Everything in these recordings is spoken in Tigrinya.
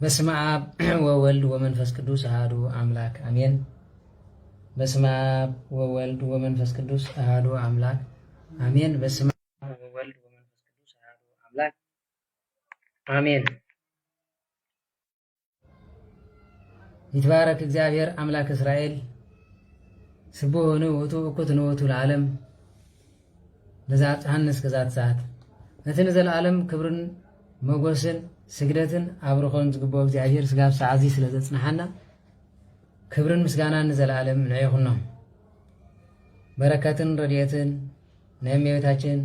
በስመ አብ ወወልድ ወመንፈስ ቅዱስ አሐዱ አምላክ አሜን። በስመ አብ ወወልድ ወመንፈስ ቅዱስ አሐዱ አምላክ አሜን። በስመ አብ ወወልድ ወመንፈስ ቅዱስ አሐዱ አምላክ አሜን። ይትባረክ እግዚአብሔር አምላክ እስራኤል ስቡሕ ንውእቱ እኩት ንውእቱ ለዓለም ለዛት ሐንስ ከዛት ሰዓት ነትን ዘለዓለም ክብርን መጎስን ስግደትን አብርኾን ዝግበኦ እግዚአብሔር ስጋብ ሰዓዚ ስለ ዘጽናሐና ክብርን ምስጋናን ዘለዓለም ንዕይኹኖ በረከትን ረድኤትን ናይ እመቤታችን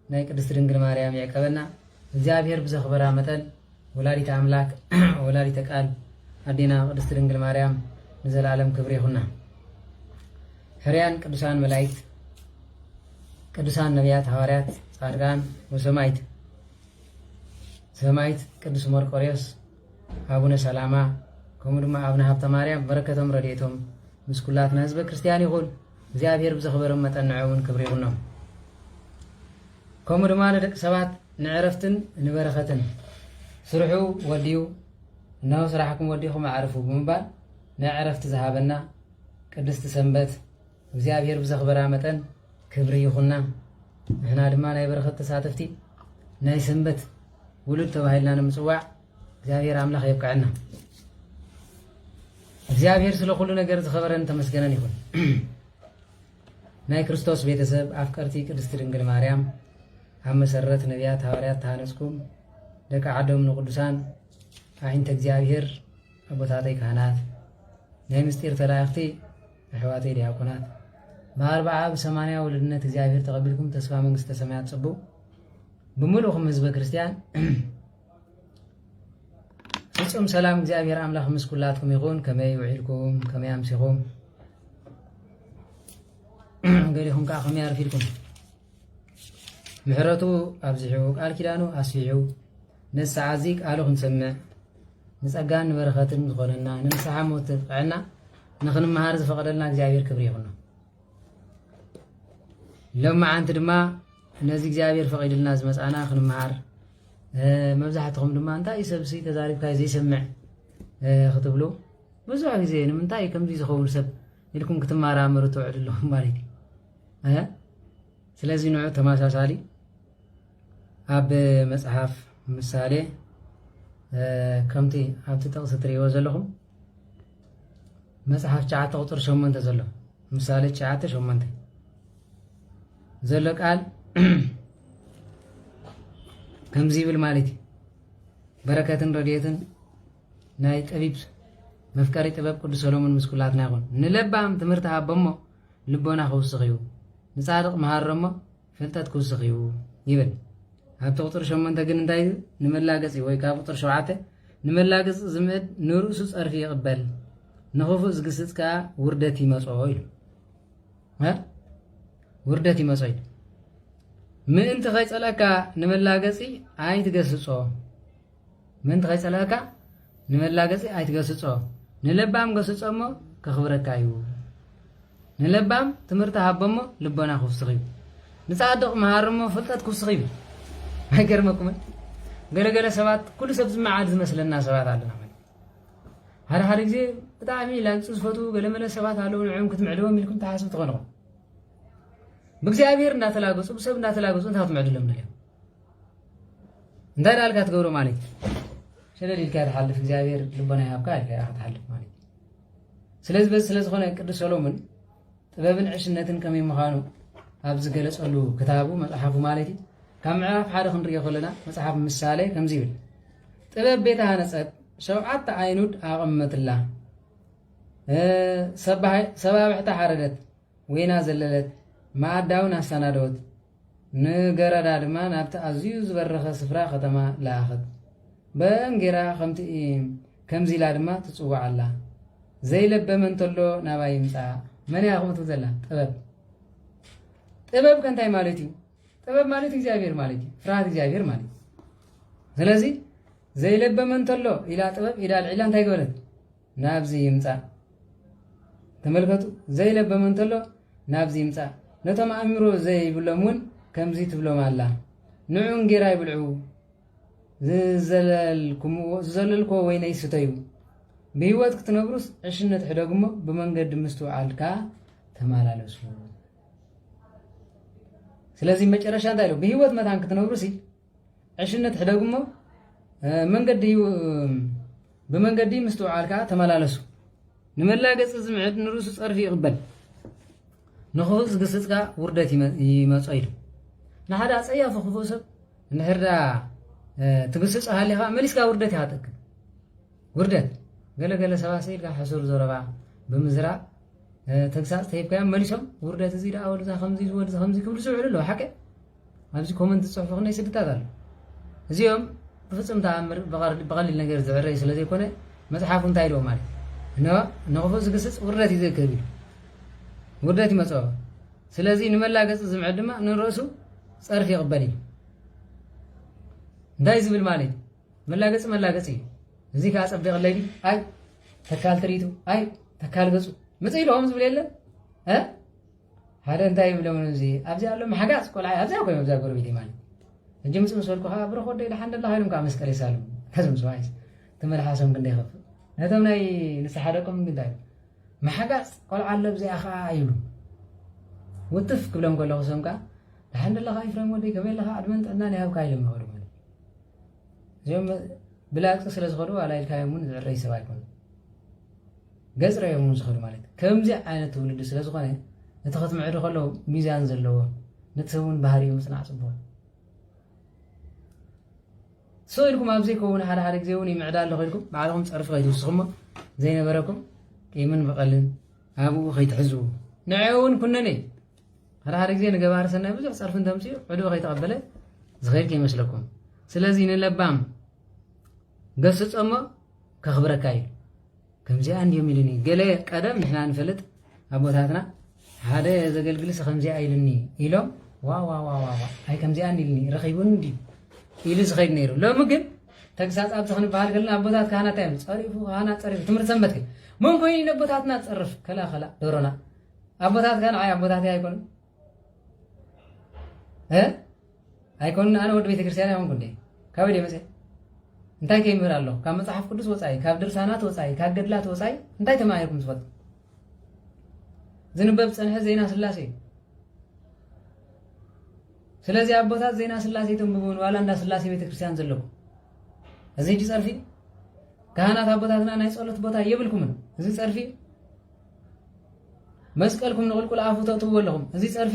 ናይ ቅድስት ድንግል ማርያም ይዕቀበና። እግዚአብሔር ብዘኽበራ መጠን ወላዲተ አምላክ ወላዲተ ቃል አዲና ቅድስት ድንግል ማርያም ንዘላለም ክብር ይኹና። ሕርያን ቅዱሳን መላእክት ቅዱሳን ነቢያት ሐዋርያት ጻድቃን ወሰማዕት ሰማዕት ቅዱስ መርቆሬዎስ አቡነ ሰላማ ከምኡ ድማ አቡነ ሀብተ ማርያም በረከቶም ረድኤቶም ምስ ኩላትና ህዝበ ክርስቲያን ይኹን። እግዚአብሔር ብዘኽበሮም መጠን ንዕውን ክብሪ ይኹኖም። ከምኡ ድማ ንደቂ ሰባት ንዕረፍትን ንበረኸትን ስርሑ ወዲዩ እነሆ ስራሕኩም ወዲኹም አዕርፉ ብምባል ንዕረፍቲ ዝሃበና ቅድስቲ ሰንበት እግዚአብሔር ብዘኽበራ መጠን ክብሪ ይኹና። ንሕና ድማ ናይ በረኸት ተሳተፍቲ ናይ ሰንበት ውሉድ ተባሂልና ንምጽዋዕ እግዚአብሔር አምላኽ ይብቃዕና። እግዚአብሔር ስለ ኩሉ ነገር ዝኸበረን ተመስገነን ይኹን። ናይ ክርስቶስ ቤተሰብ አፍቀርቲ ቅድስቲ ድንግል ማርያም ኣብ መሰረት ነቢያት ሐዋርያት ተሃነጽኩም ደቂ ዓዶም ንቅዱሳን ዓይንተ እግዚአብሔር ኣቦታተይ ካህናት ናይ ምስጢር ተላእኽቲ ኣሕዋተይ ዲያቆናት ብኣርብዓ ብሰማንያ ውልድነት እግዚአብሔር ተቐቢልኩም ተስፋ መንግስተ ሰማያት ጽቡቕ ብምሉእኹም ህዝበ ክርስቲያን ፍጹም ሰላም እግዚአብሔር አምላኽ ምስ ኩላትኩም ይኹን። ከመይ ውዒልኩም ከመይ ኣምሲኹም ገሊኹም ከዓ ከመይ ኣርፊድኩም ምሕረቱ ኣብዝሑ ቃል ኪዳኑ ኣስፊሑ ነዚ ሰዓት እዚ ቃሉ ክንሰምዕ ንጸጋን ንበረኸትን ዝኾነና ንንስሓ ሞት ዘብቅዐና ንኽንመሃር ዝፈቐደልና እግዚአብሔር ክብሪ ይኹኖ። ሎማዓንቲ ድማ ነዚ እግዚአብሔር ፈቒድልና ዝመጻና ክንመሃር መብዛሕትኩም ድማ እንታይ ሰብሲ ተዛሪብካ ዘይሰምዕ ክትብሉ ብዙሕ ግዜ ንምንታይ ከምዚ ዝኸውን ሰብ ኢልኩም ክትመራመሩ ትውዕድለኹም ማለት እዩ። ስለዚ ንዑ ተመሳሳሊ ኣብ መጽሓፍ ምሳሌ ከምቲ ኣብቲ ጥቕሲ ትሪእዎ ዘለኹም መጽሓፍ 9 ቁጥር 8 ዘሎ ምሳሌ 9:8 ዘሎ ቃል ከምዚ ይብል ማለት እዩ። በረከትን ረድኤትን ናይ ጠቢብ መፍቀሪ ጥበብ ቅዱስ ሰሎሞን ምስ ኩላትና ይኹን። ንለባም ትምህርቲ ሃቦሞ ልቦና ክውስኽ እዩ፣ ንጻድቕ መሃሮሞ ፍልጠት ክውስኽ እዩ ይብል። ኣብቲ ቁጥር 8 ግን እንታይ ንመላገፂ ወይ ካብ ቁጥር 7 ንመላገፂ ዝምዕድ ንርእሱ ጸርፊ ይቕበል ንኽፉእ ዝግስጽ ከዓ ውርደት ይመጽኦ ኢሉ ውርደት ይመጽኦ ኢሉ ምእንቲ ኸይጸለካ ንመላገፂ ኣይትገስጾ ምእንቲ ኸይጸለካ ንመላገፂ ኣይትገስጾ ንለባም ገስጾ እሞ ከኽብረካ እዩ። ንለባም ትምህርቲ ሃቦሞ ልቦና ክውስኽ እዩ፣ ንጻድቕ መሃሮሞ ፍልጠት ክውስኽ እዩ። ኣይገርመኩምን? ገለገለ ሰባት ኩሉ ሰብ ዝመዓድ ዝመስለና ሰባት ኣለና። ሓደ ግዜ ብጣዕሚ ላንፁ ዝፈትው ገለመለ ሰባት ኣለዉ። ንዕኦም ክትምዕድቦም ኢልኩም ተሓስቡ ትኾንኹም ብእግዚአብሔር እንዳተላገጹ ብሰብ እንዳተላገጹ እንታይ ክትምዕድሎም ንልዮም እንታይ ዳልካ ትገብሮ ማለት እዩ። ሸለል ኢልካ ትሓልፍ እግዚአብሔር ልቦና ይሃብካ ኢልካ ክትሓልፍ ማለት እዩ። ስለዚ በዚ ስለ ዝኾነ ቅዱስ ሰሎሞን ጥበብን ዕሽነትን ከመይ ምዃኑ ኣብ ዝገለጸሉ ክታቡ መጽሓፉ ማለት እዩ ካብ ምዕራፍ 1 ክንሪኦ ከለና መጽሓፍ ምሳሌ ከምዚ ይብል ጥበብ ቤተ ሃነጸት 7 ኣይኑድ ኣቐመትላ ሰባብዕታ ሓረደት ወይና ዘለለት ማዕዳውን ኣስተናደወት ንገረዳ ድማ ናብቲ ኣዝዩ ዝበረኸ ስፍራ ከተማ ለኣኸት በእንጌራ ከምዚ ኢላ ድማ ትጽዋዓላ ዘይለበመ እንተሎ ናባይ ይምጻእ መን እያ ከምኡ ዘላ ጥበብ ከንታይ ማለት እዩ? ጥበብ ማለት እግዚአብሔር ማለት እዩ፣ ፍርሃት እግዚአብሔር ማለት እዩ። ስለዚ ዘይለበመ እንተሎ ኢላ ጥበብ ኢዳ ልዒላ እንታይ ገበረት ናብዚ ይምጻእ። ተመልከቱ፣ ዘይለበመ እንተሎ ናብዚ ይምጻእ። ነቶም ኣእምሮ ዘይብሎም እውን ከምዚ ትብሎም ኣላ ንዑን ጌራ ይብልዑ ዝዘለልክዎ ወይነ ይስተዩ ብህይወት ክትነብሩስ ዕሽነት ሕደግሞ ብመንገዲ ምስትውዓልካ ተመላለሱ። ስለዚ መጨረሻ እንታይ ኢሉ ብህይወት መታን ክትነብሩሲ ዕሽነት ሕደግሞ ብመንገዲ ምስትውዓልካ ተመላለሱ። ንመላገፂ ዝምዕድ ንርእሱ ፀርፊ ይቕበል ንኽፉእ ዝግስፅካ ውርደት ይመፆ ኢሉ ንሓደ ኣፀያፊ ክፉእ ሰብ እንድሕርዳ ትግስፅ ሃሊኻ መሊስካ ውርደት ኢኻ ትጠቅም ውርደት ገለገለ ሰባት ሰኢልካ ሕሱር ዘረባ ብምዝራእ ተግሳፅ ተሂብካዮም መሊሶም ውርደት እዚ ደኣ ወልዛ ከምዚ ወልዛ ከምዚ ክብሉ ዝውዕሉ ኣለዉ ሓቀ ኣብዚ ኮመንት ዝፅሑፉ ክንደይ ስድታት ኣሎ እዚኦም ብፍፁም ተኣምር ብቐሊል ነገር ዝዕረይ ስለ ዘይኮነ መፅሓፉ እንታይ ኢልዎ ማለት ንኽፉእ ዝግስፅ ውርደት እዩ ዝእክብ ኢሉ ውርደት ይመፅኦ ስለዚ ንመላገፂ ዝምዕድ ድማ ንርእሱ ፀርፊ ይቕበል እዩ እንታይ ዝብል ማለት መላገፂ እዩ እዚ ከዓ ፀቢቕለይ ኣይ ተካል ትርኢቱ ኣይ ተካል ገፁ መፅእ ኢልዎም ዝብል የለን ሓደ እንታይ ይብሎም እዚ ኣብዚ ኣሎ ማሓጋፅ ቆልዓ ኣብዚኣ ኮይኖም ኣብዛ ጎረቤት ማለት እጂ ምፅእ ምስ በልኩ ከዓ ብረኾደ ኢልሓንደላ ኢሎም ከዓ መስቀል ይሳልሙ ከዝም ስዋይስ ተመላሓሶም ክንደይ ይኸፍእ ነቶም ናይ ንስሓ ደቆም እንታይ ማሓጋፅ ቆልዓ ኣሎ ብዚኣ ከዓ ይብሉ ውትፍ ክብሎም ከለኹ ሰም ከዓ ድሓንደላኻ ይፍረም ወደይ ከመይለኻ ዕድመን ጥዕና ይሃብካ ኢሎም ይኸዱ ማለት እዚኦም ብላቅፂ ስለ ዝኸዱ ኣላይልካዮም እውን ዝዕረይ ሰብ ኣይኮኑ ገፅ ረዮም እውን ዝኸዱ ማለት ከምዚ ዓይነት ትውልዲ ስለ ዝኾነ እቲ ክትምዕዱ ከለዉ ሚዛን ዘለዎ ነቲ ሰብ እውን ባህሪኡ ምፅናዕ ፅቡቅ ሰው ኢልኩም ኣብ ዘይከውን ሓደ ግዜ እውን ይምዕዳ ኣለኹ ኢልኩም ባዕልኩም ፀርፊ ከይትውስኹሞ ዘይነበረኩም ቂምን በቐልን ኣብኡ ከይትሕዝቡ ንዕኡ እውን ኩነነ ሓደ ግዜ ንገባሪ ሰናይ ብዙሕ ፀርፊ እንተምፅኡ ዕዱኡ ከይተቐበለ ዝኸይድ ከይመስለኩም ስለዚ ንለባም ገስፆሞ ከኽብረካ እዩ ከምዚኣ እንዲዮም ኢልኒ ገለ ቀደም ንሕና ንፈልጥ ኣቦታትና ሓደ ዘገልግልሲ ከምዚኣ ኢልኒ ኢሎም ዋዋዋዋ ኣይ ከምዚኣ ኢልኒ ረኺቡን እንዲ ኢሉ ዝኸይድ ነይሩ ሎሚ ግን ተግሳፅ ኣብዚ ክንበሃል ከለና ኣቦታት ካህናት እዮም ፀሪፉ ካህናት ፀሪፉ ትምህርቲ ሰንበት ግን መን ኮይኑ ንኣቦታትና ፀርፍ ከላ ደሮና ኣቦታት ከ ንዓይ ኣቦታት ኣይኮኑ ኣይኮኑን ኣነ ወዲ ቤተክርስትያን ኣይኮንኩ እንዴ ካበይ ደይ መፅእ እንታይ ከይምህር ኣለኹ ካብ መፅሓፍ ቅዱስ ወፃኢ ካብ ድርሳናት ወፃኢ ካብ ገድላት ወፃኢ እንታይ ተማሂርኩም ትፈልጡ ዝንበብ ፀንሐ ዜና ስላሴ እዩ ስለዚ ኣቦታት ዜና ስላሴ ተንብቡን ዋላ እንዳ ስላሴ ቤተክርስትያን ዘለኩም እዚ እጂ ፀርፊ ካህናት ኣቦታትና ናይ ፀሎት ቦታ የብልኩምን እዚ ፀርፊ መስቀልኩም ንቁልቁል ኣፉ ተእትውዎ ኣለኹም እዚ ፀርፊ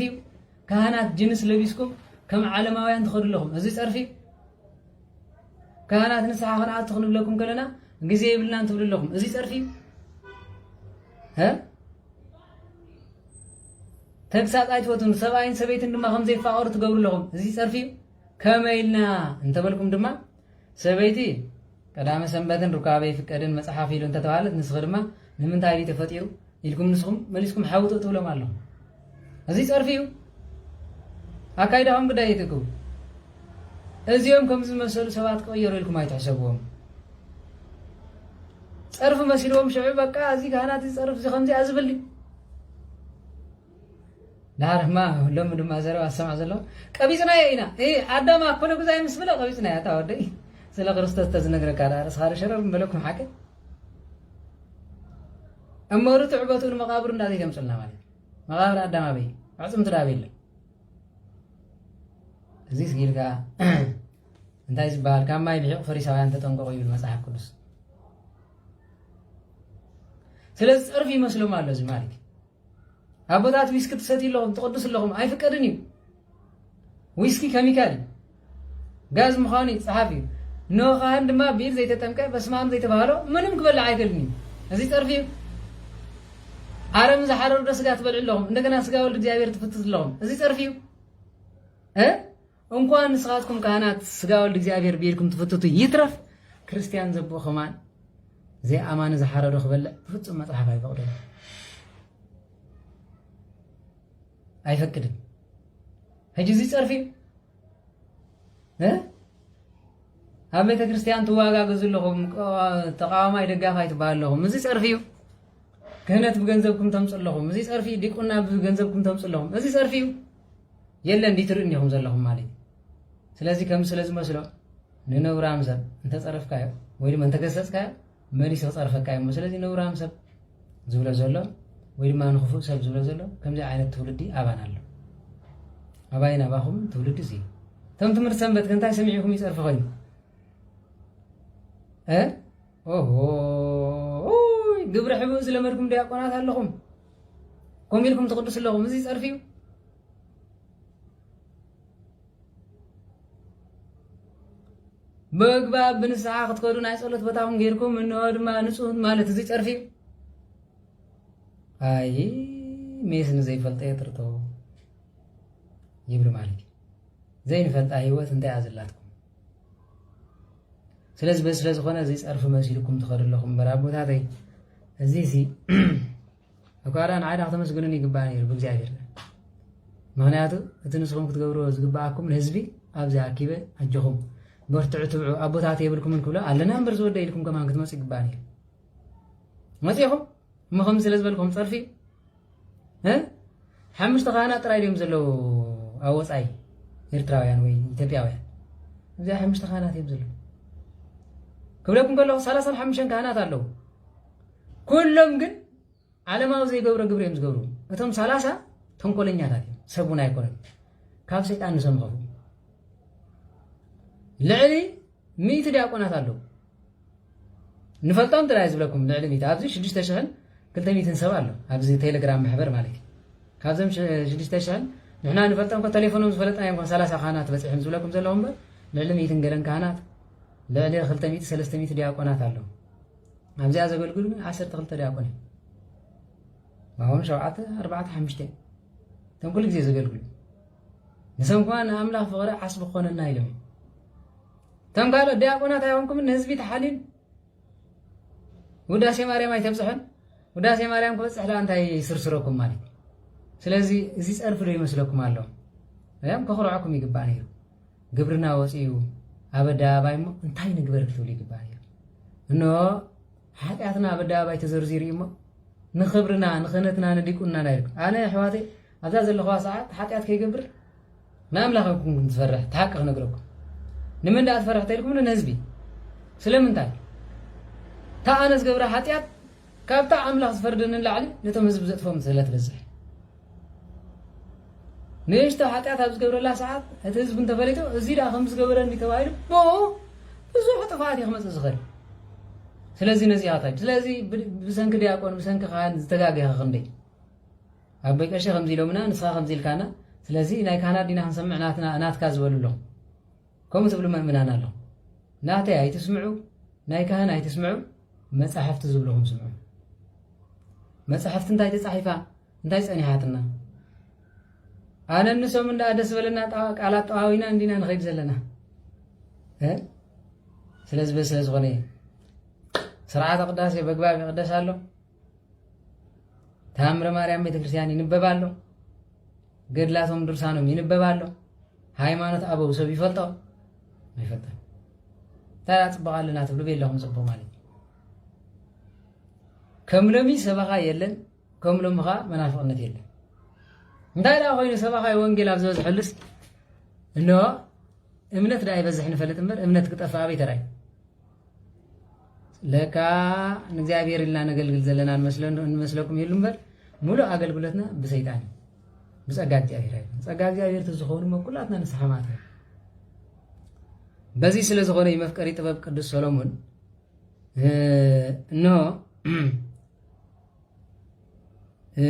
ካህናት ጅንስ ለቢስኩም ከም ዓለማውያን ትኸዱ ኣለኹም እዚ ፀርፊ ካህናት ንስሓ ክንኣቱ ክንብለኩም ከለና ግዜ ይብልና እንትብሉ ኣለኹም እዚ ፀርፊ ተግሳፅ ኣይትፈቱን ሰብኣይን ሰበይትን ድማ ከምዘይፋቐሩ ትገብሩ ኣለኹም እዚ ፀርፊ ከመይ ኢልና እንተበልኩም ድማ ሰበይቲ ቀዳመ ሰንበትን ሩካበ ይፍቀድን መፅሓፍ ኢሉ እንተተባሃለት ንስኺ ድማ ንምንታይ ኢሉ ተፈጢሩ ኢልኩም ንስኹም መሊስኩም ሓውጡ ትብሎም ኣለኹም እዚ ፀርፊ እዩ ኣካይዳኹም ግዳይ ይትክቡ እዚኦም ከም ዝመሰሉ ሰባት ክቕየሩ ኢልኩም ኣይትሕሰብዎም ፀርፊ መሲልዎም ሽዑ በቃ እዚ ካህናት ዝፀርፍ እዚ ከምዚኣ ዝብል ዳርማ ሎሚ ድማ ዘረባ ሰማዕ ዘሎ ቀቢፅና ኢና ኣዳማ ኮነ ጉዛይ ምስ ብለ ቀቢፅና እያ ታወደይ ስለ ክርስቶስ ተዝነግረካ ዳ ርስኻደ ሸረብ ንበለኩም ሓቀ እመሩ ትዕበቱ ንመቃብር እንዳዘይተምፅልና ማለት መቃብር ኣዳማ በይ ዕፅምቲ ዳበ የለ እዚ ስጊልካ እንታይ ዝበሃል ካብ ማይ ልሒቕ ፈሪሳውያን ተጠንቀቑ ይብል መፅሓፍ ቅዱስ ስለዚ ፀርፊ ይመስሎም ኣሎ እዚ ማለት ኣቦታት ዊስኪ ትሰትዩ ኣለኹም ትቅድሱ ኣለኹም ኣይፍቀድን እዩ ዊስኪ ኬሚካል እዩ ጋዝ ምዃኑ ይፀሓፍ እዩ ንኻህን ድማ ቢር ዘይተጠምቀ በስማም ዘይተባሃሎ ምንም ክበልዕ ኣይከልን እዩ እዚ ፀርፊ እዩ ኣረም ዝሓረሩ ዶ ስጋ ትበልዑ ኣለኹም እንደገና ስጋ ወልዲ እግዚኣብሔር ትፍትት ኣለኹም እዚ ፀርፊ እዩ እንኳን ንስኻትኩም ካህናት ስጋ ወልዲ እግዚኣብሔር ብኢልኩም ትፍትቱ ይትረፍ ክርስቲያን ዘብኡ ኸማን ዘይኣማኒ ዝሓረዶ ክበልዕ ብፍፁም መፅሓፍ ኣይፈቅዶ ኣይፈቅድን ሕጂ እዚ ፀርፊ ኣብ ቤተ ክርስቲያን ትዋጋገዙ ኣለኹም ተቃዋማይ ደጋፋይ ትበሃል ኣለኹም እዚ ፀርፊ እዩ ክህነት ብገንዘብኩም ተምፅኡ ኣለኹም እዚ ፀርፊ ዲቁና ብገንዘብኩም ተምፅኡ ኣለኹም እዚ ፀርፊ እዩ የለን እንዲ ትርእን ኢኹም ዘለኹም ማለት ስለዚ ከም ስለ ዝመስሎ ንነውራም ሰብ እንተፀረፍካዮ ወይ ድማ እንተገሰጽካዮ መሊስ ክፀርፈካዮ እሞ ስለዚ ነውራም ሰብ ዝብሎ ዘሎ ወይ ድማ ንኽፉእ ሰብ ዝብሎ ዘሎ ከምዚ ዓይነት ትውልዲ ኣባና ኣሎ ኣባይን ኣባኹም ትውልዲ እዚ እቶም ትምህርቲ ሰንበት እንታይ ሰሚዕኩም ይፀርፊ ኮይኑ ኦሆ ግብረ ሕቡእ ዝለመድኩም ዲያቆናት ኣለኹም ከምኡ ኢልኩም ትቅድሱ ኣለኹም እዚ ፀርፊ እዩ በግባብ ብንስሓ ክትከዱ ናይ ጸሎት ቦታኹም ጌርኩም እንሆ ድማ ንጹህ ማለት እዚ ፀርፊ እዩ ኣይ ሜስ ንዘይፈልጠ የጥርቶ ይብል ማለት እዩ ዘይንፈልጣ ህይወት እንታይ ኣዘላትኩም ስለዚ በስለ ዝኾነ እዚ ፀርፊ መሲልኩም ትኸዱ ኣለኹም እምበር ኣቦታተይ እዚ ሲ እኳዳ ንዓዳ ከተመስግኑን ይግባእ ነይሩ ብእግዚኣብሔር ምክንያቱ እቲ ንስኹም ክትገብርዎ ዝግባኣኩም ንህዝቢ ኣብዚ ኣኪበ ኣጀኹም በርትዑ ትብዑ ኣቦታት የብልኩምን ክብሎ ኣለና እምበር ዝወደ ኢልኩም ከማን ክትመፁ ይግባእ ነይሩ መፂኹም እሞ ከምዚ ስለ ዝበልኩም ፀርፊ ሓሙሽተ ካህናት ጥራይ ድዮም ዘለዉ ኣብ ወፃኢ ኤርትራውያን ወይ ኢትዮጵያውያን እዚኣ ሓሙሽተ ካህናት እዮም ዘለዉ ክብለኩም ከለኹ 35 ካህናት ኣለዉ ኩሎም ግን ዓለማዊ ዘይገብሮ ግብሪ እዮም ዝገብሩ እቶም 30 ተንኮለኛታት እዮም ሰብ እውን ኣይኮነን ካብ ሰይጣን ንሰምኸፉ ልዕሊ 100 ዲያቆናት ኣለዉ ንፈልጦም ጥራይ ዝብለኩም ልዕሊ 100 ኣብዚ 6200 ሰብ ኣሎ ኣብዚ ቴሌግራም ማሕበር ማለት እዩ ካብዞም 6000 ንሕና ንፈልጦም ቴሌፎኖም ዝፈለጥና እዮም 30 ካህናት በፂሖም ዝብለኩም ዘለኹም እምበር ልዕሊ 100 ገለን ካህናት ልዕሊ 200 300 ዲያቆናት ኣለዉ ኣብዚኣ ዘገልግሉ 12 ዲያቆን እዮም ማሁን 7 4 5 እቶም ኩሉ ግዜ ዘገልግሉ ንሶም ከዓ ንኣምላኽ ፍቕሪ ዓስቢ ክኾነና ኢሎም እቶም ካልኦት ዲያቆናት ኣይኮንኩምን ንህዝቢ ተሓሊል ውዳሴ ማርያም ኣይተብፅሖን ውዳሴ ማርያም ክበፅሕ ላ እንታይ ይስርስረኩም ማለት ስለዚ እዚ ፀርፊ ዶ ይመስለኩም ኣሎ ያም ከኽርዖኩም ይግባእ ነይሩ ግብርና ወፂኡ ኣብ ኣደባባይ እሞ እንታይ ንግበር ክትብሉ ይግባእ ነይሩ እንሆ ሓጢኣትና ኣብ ኣደባባይ ተዘርዚሩ እሞ ንክብርና ንክህነትና ንዲቁና ናይልኩ ኣነ ኣሕዋተይ ኣብዛ ዘለኹዋ ሰዓት ሓጢኣት ከይገብር ንኣምላኸኩም ትፈርሕ ተሓቂ ክነግረኩም ንምንዳእ ትፈርሕ ተኢልኩም ንህዝቢ ስለምንታይ እታ ኣነ ዝገብረ ሓጢኣት ካብታ ኣምላኽ ዝፈርድ ንላዕሊ ነቶም ህዝቢ ዘጥፎም ስለ ትበዝሕ ንእሽቶ ሓጢኣት ኣብ ዝገብረላ ሰዓት እቲ ህዝቢ እንተፈሊጡ እዚ ዳ ከም ዝገበረኒ ተባሂሉ ብዙሕ ጥፋኣት እዩ ክመፅእ ዝኽእል ስለዚ ነዚኣ ታይ ስለዚ ብሰንኪ ዲያቆን ብሰንኪ ካህን ዝተጋገኸ ክንደይ ኣቦይ ቀሺ ከምዚ ኢሎምና ንስኻ ከምዚ ኢልካና ስለዚ ናይ ካህናት ዲና ክንሰምዕ ናትካ ዝበሉ ኣለኹም ከምኡ ትብሉ ምእምናን ኣለኹም ናተይ ኣይትስምዑ ናይ ካህን ኣይትስምዑ መፅሓፍቲ ዝብልኹም ስምዑ መፅሓፍቲ እንታይ ተፃሒፋ እንታይ ፀኒሓትና ኣነ ንሶም እንዳ ደስ በለና ቃላት ጠዋዊና እንዲና ንኸይድ ዘለና ስለዚ በስለ ዝኾነ ስርዓተ ቅዳሴ በግባብ ይቅደስ ኣሎ ተኣምረ ማርያም ቤተክርስትያን ይንበብ ኣሎ ገድላቶም ድርሳኖም ይንበብ ኣሎ ሃይማኖት ኣበው ሰብ ይፈልጦ ኣይፈልጦን እንታይ ፅቡቅ ኣለና ትብሉ ቤለኹም ፅቡቅ ማለት ከም ሎሚ ሰበኻ የለን ከም ሎሚ ኸ መናፍቕነት የለን እንታይ ዳ ኮይኑ ሰበኻ ወንጌል ኣብ ዝበዝሐሉስ እንሆ እምነት ዳ ይበዝሕ ንፈልጥ እምበር እምነት ክጠፍእ ኣበይ ተራእዩ ለካ ንእግዚኣብሔር ኢልና ነገልግል ዘለና እንመስለኩም የሉ እምበር ሙሉእ ኣገልግሎትና ብሰይጣን ብፀጋ እግዚኣብሔር ኣይኮነ ፀጋ እግዚኣብሔር ተዝኾኑ መኩላትና ንስሓማት በዚ ስለ ዝኾነ መፍቀሪ ጥበብ ቅዱስ ሰሎሞን እንሆ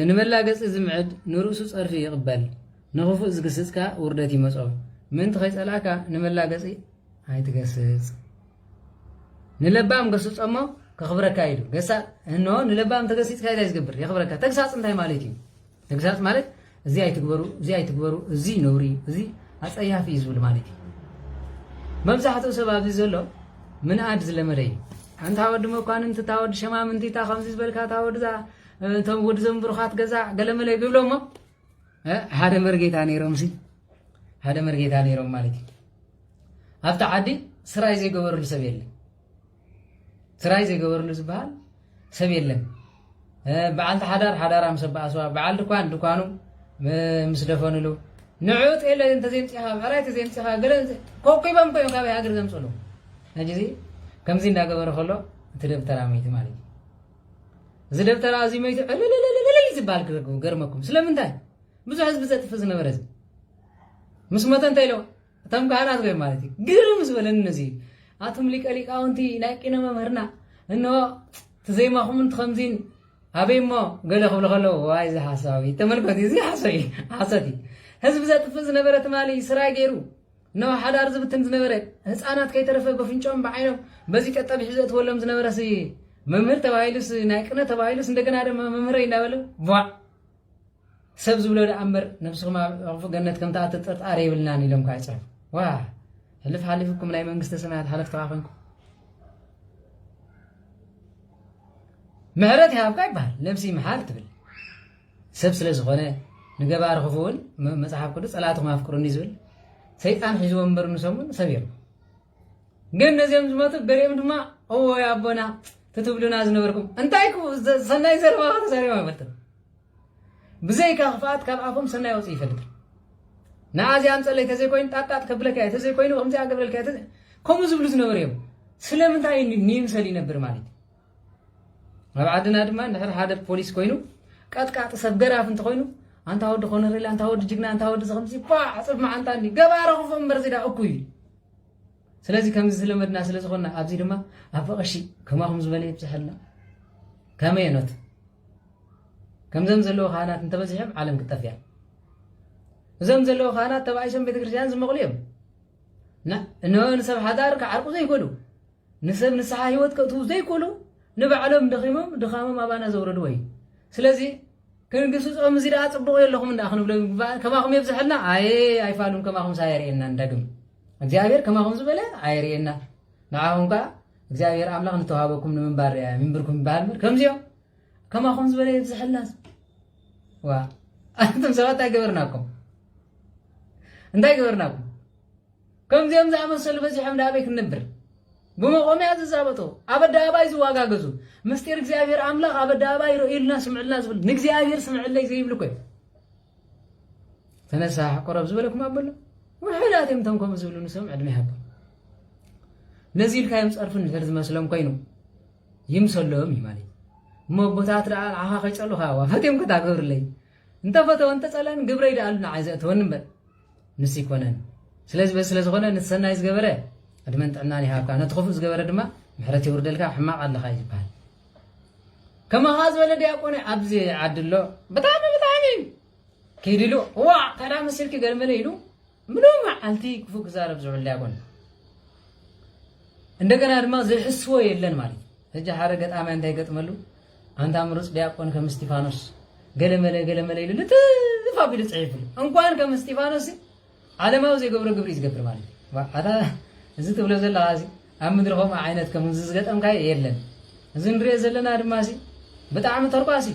ንመላገፂ ዝምዕድ ንርእሱ ፀርፊ ይቕበል ንኽፉእ ዝግስፅካ ውርደት ይመፆ ምንቲ ከይፀላእካ ንመላገፂ ኣይትገስፅ ንለባም ገስፆ እሞ ከኽብረካ ኢሉ ገሳፅ እንሆ ንለባም ተገሲፅካ እንታይ ዝገብር የኽብረካ ተግሳፅ እንታይ ማለት እዩ ተግሳፅ ማለት እዚ ኣይትግበሩ እዚ ነውሪ እዚ ኣፀያፊ እዩ ዝብል ማለት እዩ መብዛሕትኡ ሰብ ኣብዚ ዘሎ ምንኣድ ዝለመደ እዩ ኣንታ ወዲ መኳንንቲ እታ ወዲ ሸማምንቲ እታ ከምዚ ዝበልካ እታ ወዲዛ እቶም ወዲ ዘንብሩኻት ገዛዕ ገለመለ ይብሎ እሞ ሓደ መርጌታ ነይሮም ማለት እዩ ኣብቲ ዓዲ ስራይ ዘይገበርሉ ሰብ የለን ስራይ ዘይገበርሉ ዝበሃል ሰብ የለን በዓልቲ ሓዳር ምስ ኣስዋ በዓል ድኳኑ ምስ ደፈንሉ نعوت إلا أنت زين تيها بعرات زين تيها قلنا كوكي بام كوي مكابي هاجر زم صلوا نجزي كم زين داقة برخلو تدب ترى ميت مالي زدب ترى عزيمة لا لا لا لا لا يزبال كركم قرمكم سلام انتهى بزو حزب زات فزنا برز مسمتن تيلو تم كهانات غير مالتي قرم زبلن نزي أتم لك أليك أنتي ناكينا ما مرنا إنه تزي ما هم خمسين أبي ما قال خلو وايز حسابي تملك دي حسابي حساتي حزب زات فزنا برت مالي سرا غيرو نو حدا أرزب تنزنا برت هسانات كي ترفع بفنشون بعينهم بزي كتاب حزت ولا مزنا برسي ممر تبايلس ناكنا تبايلس عندنا هذا ممر يناوله وا سبز ولا أمر نفسهم عرفوا جنة كم تعت تطاري بالناني لهم كايسر واه حلف حلفكم لا يمن قستسمعت حلف تعافنكم معرض هاب كاي بحال لمسي محال تبل سبس لزغونه نجبا رخفون مصحف قدس صلاتهم افكروني زول سيطان حزب ومبر نسمون سبير ግን ነዚያም ዝመቱ ገሬም ድማ ኦ ያቦና ተትብሉና ዝነበርኩም እንታይኩ ሰናይ ዘርባ ተሰሪው ማለት ብዘይ ካፍፋት ካብ አፎም ሰናይ ወጽ ይፈልጥ ናዚያን ጸለይ ተዘይ ኮይን ጣጣት ከብለካ ተዘይ ኮይኑ ከምዚ አገብለካ ኮሙ ዝብሉ ዝነበርም ስለምንታይ ኒምሰሊ ነበር ማለት አብዓድና ድማ ንሕር ሓደ ፖሊስ ኮይኑ ቀጥቃጥ ሰብገራፍ እንተ ኮይኑ አንተ አወድ ኮነረላ አንተ አወድ ጅግና አንተ አወድ ዘምዚ ባ አጽብ ማንታኒ ገባረ ኸፎም በርዚዳ እኩይ ስለዚህ ከምዚ ስለመድና ስለዝኾና ኣብዚ ድማ አፈቀሺ ከማኹም ዝበለ ይብዝሐልና ከመየኖት ከምዘም ዘለዎ ካህናት እንተበዚሖም ዓለም ክጠፍያ እዞም ዘለዎ ካህናት ተባይሶም ቤተክርስቲያን ዝመቕሉ እዮም ንሰብ ሓዳር ክዓርቁ ዘይኮሉ ንሰብ ንስሓ ህይወት ከእትዉ ዘይኮሉ ንባዕሎም ደኺሞም ድኻሞም ኣባና ዘውረዱ ወይ ስለዚ ክንግስጾም እዚ ደኣ ጽቡቕ የለኹም እንዳኽንብሎም ከማኹም የብዝሐልና ኣይፋሉን ከማኹም ሳየርየና እንዳግም እግዚአብሔር ከማኹም ዝበለ አይሪየና ንዓኹም ካ እግዚአብሔር አምላኽ ንተዋሃበኩም ንምንባር ምንብርኩም ይባል ከምዚዮ ከማኹም ዝበለ ይብዝሐልና ዋ አንተም ሰባት አይገበርናኩም እንታይ ገበርናኩም ከምዚኦም ዝኣመሰሉ በዚሖም ዳበይ ክንብር بمقامي عزيز زابطو أبدا أباي زواجا جزو مستير إخزيابير أملاق أبدا أباي رؤيلنا سمع الله زبل نخزيابير سمع الله زي بلوكي تنسى قرب زبلك ما بلو وحلاتهم تمكم زبلون سمع دمي حب نزيل كايمس أرفن فرز مسلم كينو يمسلهم يمالي مبوتات رأى عها خيصلو هوا فتيم كتاكبر لي انت فتو انت سالان قبري دالنا عايزة ونبر نسي كونان سلاز بس سلاز غنا نتسنى يزقبره أدمنت عناني هاكا نتخفز قبر دما محرتي وردلك حماق على خايج بحال كما غاز ولدي أكون أبزي عدلو بتعمي كيدلو وا كلام السلك قال مليلو منو معلتي كفوك زارب زعل لي أكون عندنا دما زي حسوه يلن مالي هجا حرقت آمان تايقت ملو أنت أمرس بيأكون كم استيفانوس قال ملي لتفا بيلس عيفل أنقوان كم استيفانوس على ما وزي قبر يزقبر مالي هذا زيت ولا زل غازي أم مدرهم عينت كم ززقت أم كاي يلن زين ريز لنا دماسي بتعامل ترقاسي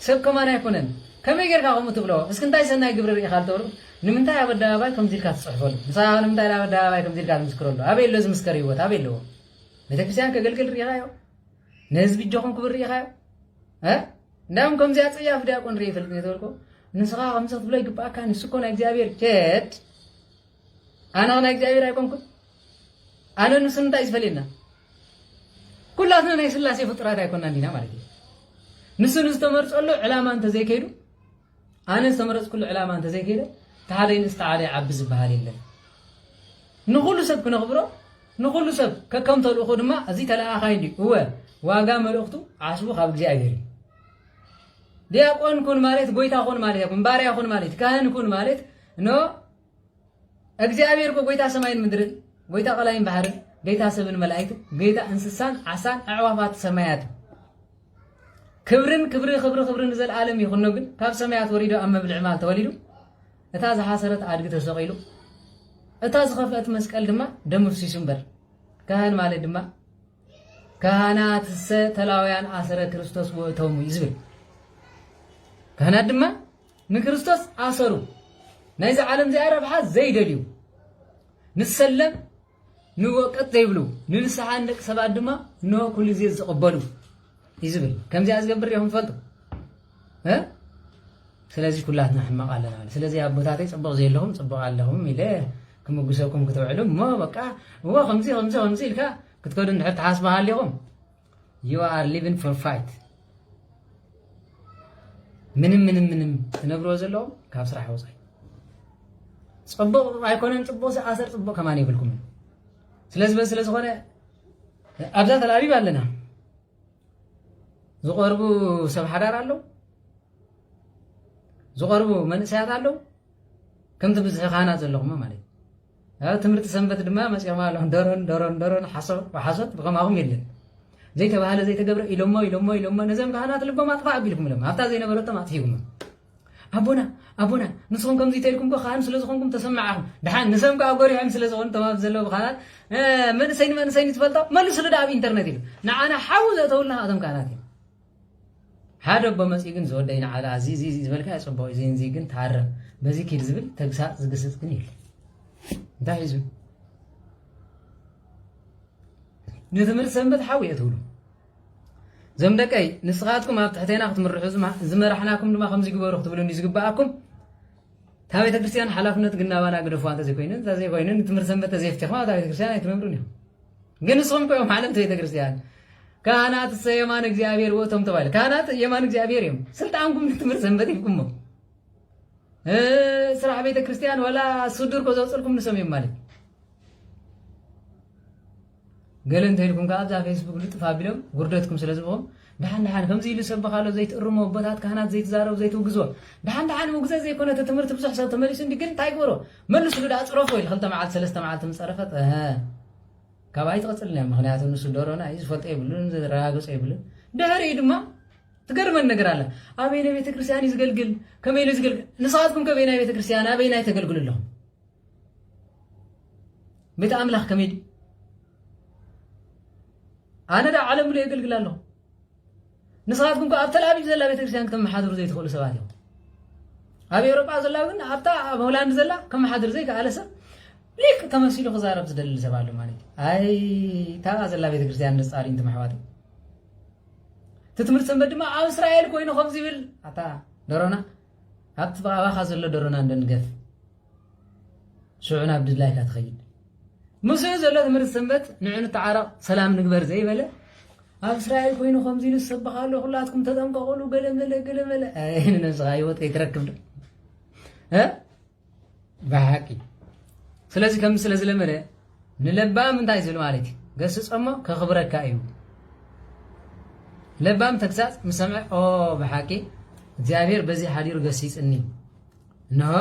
سب كمان يكونن كم يجر كاهم تبلو بس كنتاي سناي قبر يخال تورو نمنتاي أبدا باي كم زير كات صحفول مثلا نمنتاي أبدا باي كم زير كات مسكرولو أبي لازم مسكري وات أبي لو بتكفيان كقلقل ريحايو نزبي جوهم كبر ريحايو ها نام كم زيات يا فدا كون ريفل نتوركو نسخة خمسة تبلو يقبأ كان سكون أجزابير كت أنا أجزابير أيكونكم أنا نسنت إسفلنا كلنا نيسلا سي فطرات يكون عندنا مالكي نسون استمرت قال له علامة أنت زي كيدو أنا استمرت كل علامة أنت زي كيدو تعالي نستعالي عبز بهالي الله نقول سب كنخبره نقول سب كم تلو خدمة أزيد على آخرين هو واقام الأختو عشبو خابق زي أجري دي أكون كون مالت قويتا أكون مالت أكون باري أكون مالت كاهن كون مالت نو أجزابير كو قويتا سماين مدرد قويتا قلاين بحر قويتا سبن ملايك قويتا انسسان عسان اعوافات سمايات كبرن نزل عالم يخنو قل كاب سمايات وريدو أما بالعمال توليدو اتاز حاسرت عادق تسوغيلو اتاز خفت مسكال دما دم في سنبر كهان مالي دما كهانات تلاويان آسر كريستوس وتومو يزبل كهانات دما من كريستوس آسرو نايز عالم زي عرب حاز زي دليو نسلم نوقت زيبلو ننسى عندك سبع دما نو كل زي زقبلو يزبل كم زي أزقبر يوم فلتو ها ስለዚህ ኩላትና ሕማቕ ኣለና ማለት ስለዚህ ኣቦታተይ ጽቡቕ ዘይለኹም ጽቡቕ ኣለኹም ኢለ ክምጉሰኩም ክትውዕሉ እሞ በቃ ከምዚ ኢልካ ክትከዱ እንድሕር ተሓስባ ሃሊኹም you are living for fight ምንም ትነብሮ ዘለኹም ካብ ስራሕ ወፃኢ ጽቡቕ ኣይኮነን ጽቡቕ ኣሰር ጽቡቕ ከማን ይብልኩም ስለዝኾነ ኣብዛ ተላቢብ ኣለና ዝቆርቡ ሰብ ሓዳር ኣለው ዝቆርቡ መንእሰያት ኣለው ከምቲ ብዙሕ ካህናት ዘለኹም ማለት ኣብ ትምህርቲ ሰንበት ድማ መፅኦም ኣለኹም ደሮን ሓሶት ብኸማኹም የለን ዘይተባህለ ዘይተገብረ ኢሎሞ ነዞም ካህናት ልቦም ኣጥፋ ኣቢልኩም ኢሎም ኣብታ ዘይነበረቶም ኣጥፊኩም ኣቦና ንስኹም ከምዚ ተኢልኩም ካህን ስለዝኾንኩም ተሰማዓኹም ድሓን ንሰም ከዓ ጎሪሖም ስለዝኾኑ ተማብ ዘለዎ ካህናት መንእሰይ ትፈልጦ መልሱ ልዳ ኣብ ኢንተርኔት ኢሉ ንዓና ሓው ዘእተውልና እቶም ካህናት እዮም ሓደ ኣቦ መፅኡ ግን ዝወደይ ንዓላ እዚ ዝበልካ የፅቡቕ እዚ ግን ተሃረም በዚ ኪድ ዝብል ተግሳፅ ዝግስፅ ግን የለ እንታይ ሒዙ ንትምህርቲ ሰንበት ሓዊ እየ ትብሉ እዞም ደቀይ ንስኻትኩም ኣብ ትሕተና ክትምርሑ ዝመራሕናኩም ድማ ከምዚ ግበሩ ክትብሉ ዝግባኣኩም እታ ቤተ ክርስቲያን ሓላፍነት ግናባና ግደፍዋ እንተዘይኮይኑ ንትምህርቲ ሰንበት ተዘይፍቲኽማ እታ ቤተ ክርስቲያን ኣይትነብሩን እዮም ግን ንስኹም ኮይኦም ሓለምቲ ቤተ ክርስቲያን ካህናት የማን እግዚአብሔር ወቶም ተባለ ካህናት የማን እግዚአብሔር እዮም ስልጣንኩም ንትምህርቲ ሰንበት ይብኩሞ ስራሕ ቤተ ክርስቲያን ወላ ስዱር ኮዘውፅልኩም ንሰም እዮም ማለት ገለ እንተይልኩም ከዓ ኣብዛ ፌስቡክ ልጥፋ ቢሎም ጉርደትኩም ስለዝብኹም ድሓን ከምዚ ኢሉ ሰበኻሎ ዘይትእርሞ ቦታት ካህናት ዘይትዛረቡ ዘይትውግዝዎ ድሓን ውግዘት ዘይኮነ ትምህርቲ ብዙሕ ሰብ ተመሊሱ እንዲግን እንታይ ግበሮ መልሱ ልዳ ፅረፎ ኢሉ 2 መዓልቲ 3 መዓልቲ ምፀረፈት ካብኣይ ትቐፅልና ምክንያቱ ንሱ ደሮና እዩ ዝፈልጦ የብሉን ዝረጋገፆ የብሉን ድሕሪኡ ድማ ትገርመን ነገር ኣላ ኣበይ ናይ ቤተ ክርስቲያን እዩ ዝገልግል ከመይ ኢሉ ዝገልግል ንስኻትኩም ከበይ ናይ ቤተ ክርስቲያን ኣበይ ናይ ተገልግሉ ኣለኹም ቤተ ኣምላኽ ከመይ ኣነ ዳ ዓለም ብሎ የገልግል ኣለኹ ንስኻትኩም ኣብ ተላቢብ ዘላ ቤተ ክርስቲያን ከተመሓድሩ ዘይትኽእሉ ሰባት እዮም ኣብ ኤውሮጳ ዘላ ግን ኣብታ ኣብ ሆላንድ ዘላ ከመሓድር ዘይከኣለ ሰብ ሊቅ ተመሲሉ ክዛረብ ዝደልል ሰብ ኣሎ ማለት ኣይ ታብኣ ዘላ ቤተ ክርስቲያን ንፃሪ እንትመሕዋት ትምህርቲ ሰንበት ድማ ኣብ እስራኤል ኮይኑ ከምዚ ይብል ኣታ ደሮና ኣብቲ ባኻኻ ዘሎ ደሮና እንደንገፍ ሽዑ ናብ ድላይካ ትኸይድ ምስኡ ዘሎ ትምህርቲ ሰንበት ንዕኑ ተዓረቕ ሰላም ንግበር ዘይበለ ኣብ እስራኤል ኮይኑ ከምዚ ኢሉ ዝሰብኻሎ ኩላትኩም ተጠንቀቑሉ ገለመለ ንነብስኻ ሂወት ከይትረክብ ዶ ብሓቂ ስለዚ ከም ስለዝለመደ ንለባም እንታይ ዝብል ማለት እዩ ገስፆሞ ከኽብረካ እዩ ለባም ተግሳፅ ምስ ሰምዐ ብሓቂ እግዚኣብሔር በዚ ሓዲሩ ገሲፅኒ እንሆ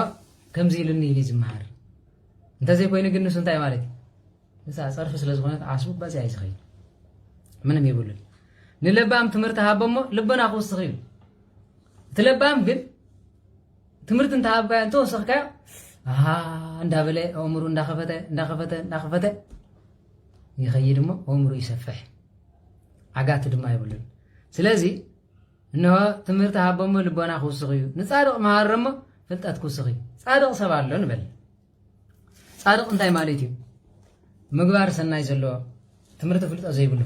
ከምዚ ኢሉኒ ኢሉ ዝመሃር እንተዘይኮይኑ ግን ንሱ እንታይ ማለት እዩ ንሳ ፀርፊ ስለዝኾነት ዓስቡ በዚ ኣይዝኸይድ ምንም ይብሉን ንለባም ትምህርቲ ሃቦሞ ልቦና ክውስኽ እዩ እቲ ለባም ግን ትምህርቲ እንተሃብካዮ እንተወሰኽካዮ እንዳበለ ኣእምሩ እንዳኸፈተ ይኸይድ እሞ ኣእምሩ ይሰፍሕ ዓጋቲ ድማ ይብሉን ስለዚ እንሆ ትምህርቲ ሃቦሞ ልቦና ክውስኽ እዩ ንፃድቕ መሃር እሞ ፍልጠት ክውስኽ እዩ ፃድቕ ሰብ ኣሎ ንበል ፃድቕ እንታይ ማለት እዩ ምግባር ሰናይ ዘለዎ ትምህርቲ ፍልጠት ዘይብሉ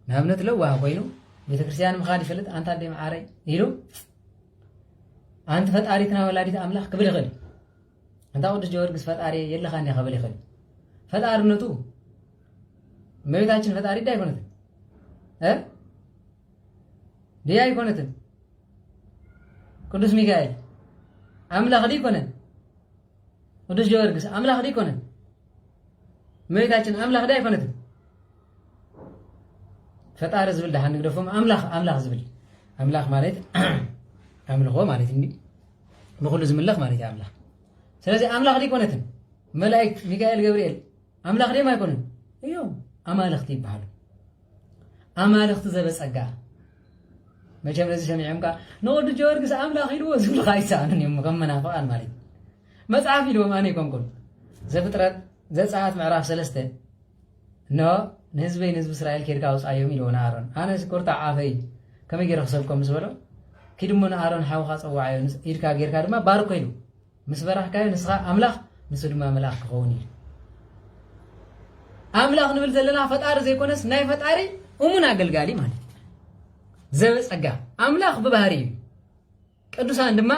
ንኣብነት ለዋህ ኮይኑ ቤተ ክርስቲያን ምኻድ ይፈልጥ ኣንታ ኣደይ መዓረይ ኢሉ ኣንቲ ፈጣሪትና ወላዲት ኣምላኽ ክብል ይኽእል እንታ ቅዱስ ጀወርግስ ፈጣሪ የለኻኒ ከብል ይኽእል ፈጣሪነቱ እመቤታችን ፈጣሪ ዳ ኣይኮነትን ድያ ኣይኮነትን ቅዱስ ሚካኤል ኣምላኽ ዲ ይኮነን ቅዱስ ጀወርግስ ኣምላኽ ዲ ይኮነን እመቤታችን ኣምላኽ ዳ ኣይኮነትን ፈጣሪ ዝብል ድሓን ንግደፎም ኣምላኽ ዝብል ኣምላኽ ማለት ኣምልኾ ማለት እዩ ብኩሉ ዝምለኽ ማለት እዩ ኣምላኽ ስለዚ ኣምላኽ ዲ ይኮነትን መላእክት ሚካኤል ገብርኤል ኣምላኽ ዲም ኣይኮኑን እዮም ኣማልኽቲ ይበሃሉ ኣማልኽቲ ዘበፀጋ መቸም ነዚ ሰሚዖምካ ንቅዱስ ጀወርግስ ኣምላኽ ኢልዎ ዝብልካ ኣይሰኣኑን እዮም ከም መናፍቃን ማለት እዩ መፅሓፍ ኢልዎም ኣነ ይኮንኩን ዘፍጥረት ዘፀአት ምዕራፍ 3 እንሆ ንህዝበይ ንህዝቢ እስራኤል ኬድካ ውፃዮም ኢልዎ ንኣሮን ኣነ ስኮርታ ዓፈይ ከመይ ገይረ ክሰብኮም ምስ በሎ ኪድሞ ንኣሮን ሓውካ ፀዋዓዮ ኢድካ ጌርካ ድማ ባርኮ ኢሉ ምስ በራኽካዮ ንስኻ ኣምላኽ ንሱ ድማ መልኣኽ ክኸውን እዩ ኣምላኽ ንብል ዘለና ፈጣሪ ዘይኮነስ ናይ ፈጣሪ እሙን ኣገልጋሊ ማለት እዩ ዘበፀጋ ኣምላኽ ብባህሪ እዩ ቅዱሳን ድማ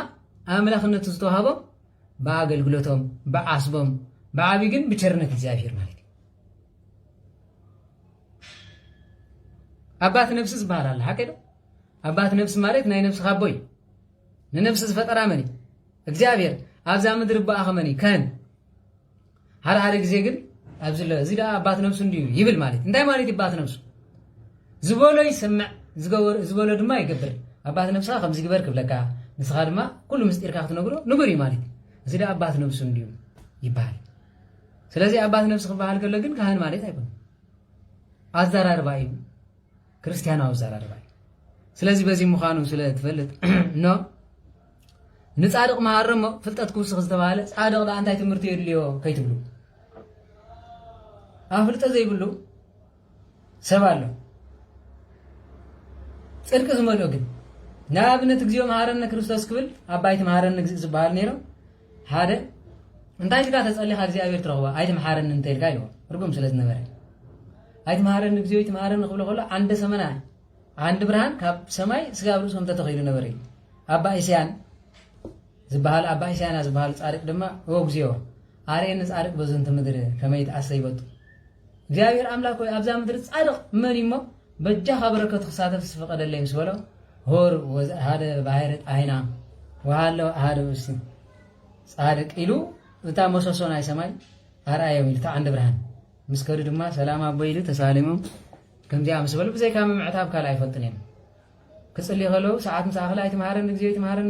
ኣምላኽነት ዝተዋሃቦም በአገልግሎቶም በዓስቦም በዓቢ ግን ብቸርነት እግዚአብሔር ማለት አባት ነፍስ ዝባሃል አለ ሐቀዶ አባት ነፍስ ማለት ናይ ነፍስ ካቦይ ንነፍስ ዝፈጠራ መኒ እግዚአብሔር ኣብዛ ምድር በአኸመኒ ከን ሓደ ግዜ ግን ኣብዝለ እዚ ዳ አባት ነፍስ እንዲዩ ይብል ማለት እንታይ ማለት አባት ነፍስ ዝበሎ ይሰምዕ ዝበሎ ድማ ይገብር አባት ነፍሳ ከምዚ ግበር ክብለካ ንስኻ ድማ ኩሉ ምስጢርካ ክትነግሮ ንጉሪ ማለት እዚ ዳ አባት ነፍስ እንዲዩ ይባሃል ስለዚህ አባት ነፍስ ክባሃል ከለ ግን ካህን ማለት አይቆም አዘራርባ እዩ ክርስቲያናው አዘራርባ ስለዚህ በዚህ ምኻኑ ስለ ተፈልጥ ነው ንጻድቅ ማሃረሞ ፍልጠት ኩስኽ ዝተባለ ጻድቅ ዳ እንታይ ትምህርቲ የድልዮ ከይትብሉ አፍልጠ ዘይብሉ ሰባሎ ጽድቅ ዝመልኦ ግን ናብነት እግዚኦ ማሃረነ ክርስቶስ ክብል አባይቲ ማሃረነ እግዚእ ዝባሃል ነይሮ ሓደ እንታይ ትካ ተጸሊኻ እግዚአብሔር ትረኽባ አይቲ ማሃረነ እንተልካ ይሎ ርጉም ስለ ዝነበረ አይቲ ማሃረነ እግዚኦ አይቲ ማሃረነ ክብሎ ከሎ አንደ ሰመና አንድ ብርሃን ካብ ሰማይ ስጋብ ርእሶም ተተኺሉ ነበር አባ ኢሳያን ዝባሃል አባ ኢሳያና ዝባሃል ጻድቅ ድማ ኦ እግዚኦ አርኤን ጻድቅ በዝንተ ምድር ከመይት አሰይበጡ እግዚአብሔር አምላክ ሆይ አብዛ ምድር ጻድቅ መን ይሞ በጃ ኸበረከቱ ክሳተፍ ዝፈቀደለይ ምስ በሎ ሆር ሓደ ባሕረት አይና ወሃለው ሓደ ውስጥ ጻድቅ ኢሉ እታ መሰሶ ናይ ሰማይ አርአዮም ኢሉ አንድ ብርሃን ምስከዱ ድማ ሰላም አቦይሉ ተሳሊሞም ከምዚያ ምስ በሉ ብዘይ ካመ ምዕታብ ካል አይፈጥን እዮም ክጽሊ ከሎ ሰዓት ምሳኸላ አይተማረን እግዚአብሔር ተማረን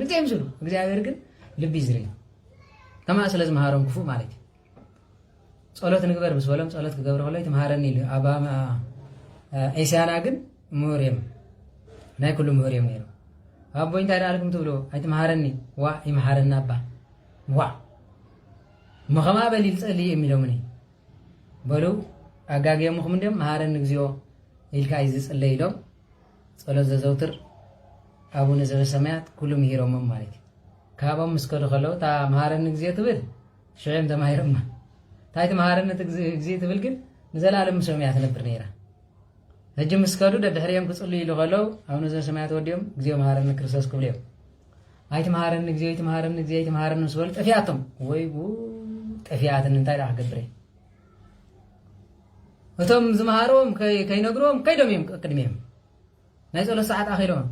እግዚአብሔር ምስሉ እግዚአብሔር ግን ልብ ይዝሪ ከማ ስለዚ ማሃሮም ክፉ ማለት ጸሎት ንግበር ምስ በሎም ጸሎት ክገብር ከሎ አይተማረን ኢሉ አባ ኢሳያና ግን ምሁርየም ናይ ኩሉ ምሁርየም ነይሩ አቦ እንታይ ዳልኩም ትብሎ አይተማረኒ ዋ ይማሃረና አባ ዋ መኸማ በሊል ጸሊ የሚለውኒ በሉ አጋገየሙኹም እንደም ማሃረን እግዚኦ ኢልካ ይዝጽለይ ኢሎም ጸሎት ዘዘውትር አቡነ ዘበሰማያት ኩሉ ምሂሮም ማለት ካብኦም ምስከዱ ከለው ታ ማሃረን እግዚኦ ትብል ሽዕም ተማሂሮም ታይት ማሃረነት እግዚኦ ትብል ግን ንዘላለም ሰማያት ነበር ነይራ ህጅ ምስከዱ ደድሕሪዮም ክጽልዩ ኢሉ ከለው አቡነ ዘበሰማያት ወዲዮም እግዚኦ ማሃረን ክርስቶስ ክብልዮም አይቲ ማሃረን እግዚኦ ማሃረን ምስበሉ ጠፊያቶም ወይ ጠፊያትን እንታይ ዳሕ ገብረ እቶም ዝማሃሮም ከይነግሮም ከይዶም እዮም ቅድሚዮም ናይ ጸሎት ሰዓት አኺሎም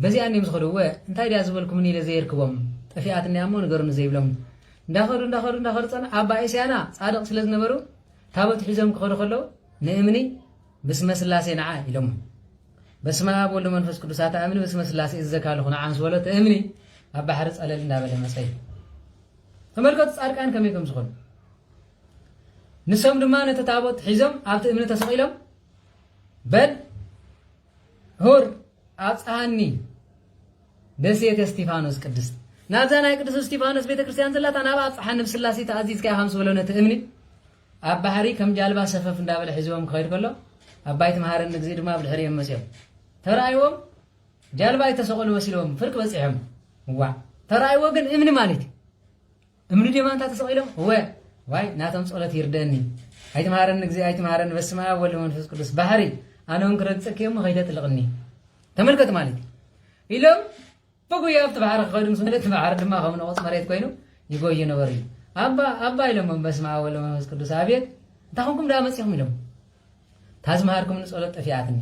በዚያ እኔም ዝኸዱ እንታይ ዲያ ዝበልኩም ኢለ ዘይርክቦም ጠፊያትን ያሞ ነገሩን ዘይብሎም እንዳኸዱ ጸና አባ ኢሳያና ጻድቅ ስለ ዝነበሩ ታቦት ሒዞም ክኸዱ ከለው ንእምኒ በስመ ስላሴ ነዓ ኢሎም በስመ አብ ወልድ መንፈስ ቅዱስ አታምኒ በስመ ስላሴ ዘካልኹ ነዓ ምስ በሎ እምኒ ኣብ ባሕሪ ጸለል እንዳበለ መጽይ ተመልከቱ ጻድቃን ከመይ ከም ዝኾኑ ንሶም ድማ ነቲ ታቦት ሒዞም ኣብቲ እምኒ ተሰቂሎም በል ሁር አጽሃኒ ደሴት እስጢፋኖስ ቅድስት ናብዛ ናይ ቅዱስ እስጢፋኖስ ቤተክርስቲያን ዘላታ ናብ አጽሓን ብስላሴ ተኣዚዝካ ሃምስ በሎ ነቲ እምኒ ኣብ ባሕሪ ከም ጃልባ ሰፈፍ እንዳበለ ሒዞም ክኸይድ ከሎ አባይቲ ማሃረን ግዜ ድማ ኣብ ድሕሪኦም መጽዮም ተራእይዎም ጃልባ የተሰቀሉ ወሲሎም ፍርቅ በጽሖም ዋ ተራእይዎ ግን እምኒ ማለት እምኒ ድማ እንታ ተሰቂሎም ዋይ ናቶም ጸሎት ይርደኒ አይቲ ማሃረን ግዜ አይቲ ማሃረን በስመ አብ ወልድ መንፈስ ቅዱስ ባሕሪ አነውን ክረጽከዮም ኸይደት ልቕኒ ተመልከት ማለት ኢሎም በጉያ ኣብቲ ባሕሪ ክኸዱ ምስ መለት ባሕሪ ድማ ከም ነቆጽ መሬት ኮይኑ ይጎይ ነበር እዩ አባ ኢሎም በስመ አብ ወልድ መንፈስ ቅዱስ አቤት እንታይ ኮንኩም ዳ መጽኹም ኢሎም ታዝማሃርኩም ንጸሎት ጠፊያትኒ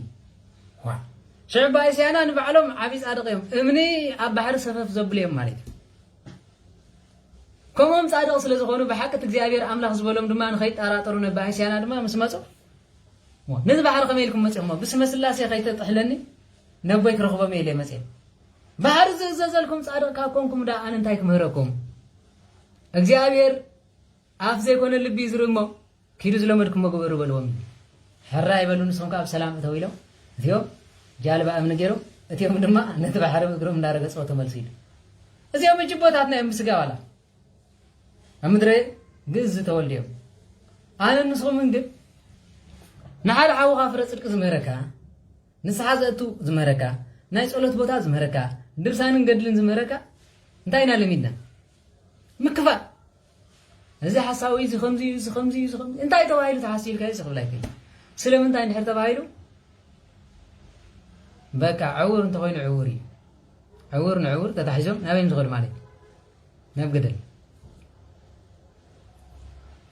ዋ ሽዕባ ኢሳያና ንባዕሎም ዓቢ ጻድቅ እዮም እምኒ ኣብ ባሕሪ ሰፈፍ ዘብሉ እዮም ማለት ከምኦም ጻድቅ ስለ ዝኾኑ ብሓቅት እግዚአብሔር አምላኽ ዝበሎም ድማ ንኸይጣራጠሩ ነባ ኢሳያና ድማ ምስ መጹ ነዚ ባሕሪ ከመይ ኢልኩም መጽኹም ብስመ ስላሴ ከይተጥሕለኒ ነቦይ ክረኽቦም ኢለ መጽ ባሕሪ ዝእዘዘልኩም ጻድቅ ካብ ኮንኩም ዳ ኣነ እንታይ ክምህረኩም እግዚአብሔር ኣፍ ዘይኮነ ልቢ ዝርሞ ኪዱ ዝለመድኩም መግበሩ በልዎም ሕራ ይበሉ ንስኹም ካብ ሰላም እተው ኢሎም እዚኦም ጃልባ እምኒ ገይሮም እቲኦም ድማ ነቲ ባሕሪ እግሮም እንዳረገጽዎ ተመልሱ ኢሉ እዚኦም እጅቦታት ናይ ምስጋ ዋላ ኣብ ምድረ ግእዝ ተወልድዮም ኣነ ንስኹም ግን ንሓደ ዓውኻ ፍረ ጽድቂ ዝምህረካ ንስሓ ዘእቱ ዝምህረካ ናይ ጸሎት ቦታ ዝምህረካ ድርሳንን ገድልን ዝምህረካ እንታይ ኢና ለሚድና ምክፋል እዚ ሓሳዊ እዚ ከምዚ እንታይ ተባሂሉ ተሓሲልካ ይስኽብላይ ከይ ስለምንታይ እንድሕር ተባሂሉ በቃ ዕውር እንተኮይኑ ዕውር እዩ عور نعور تتحزم نبين زغل مالي نبقدل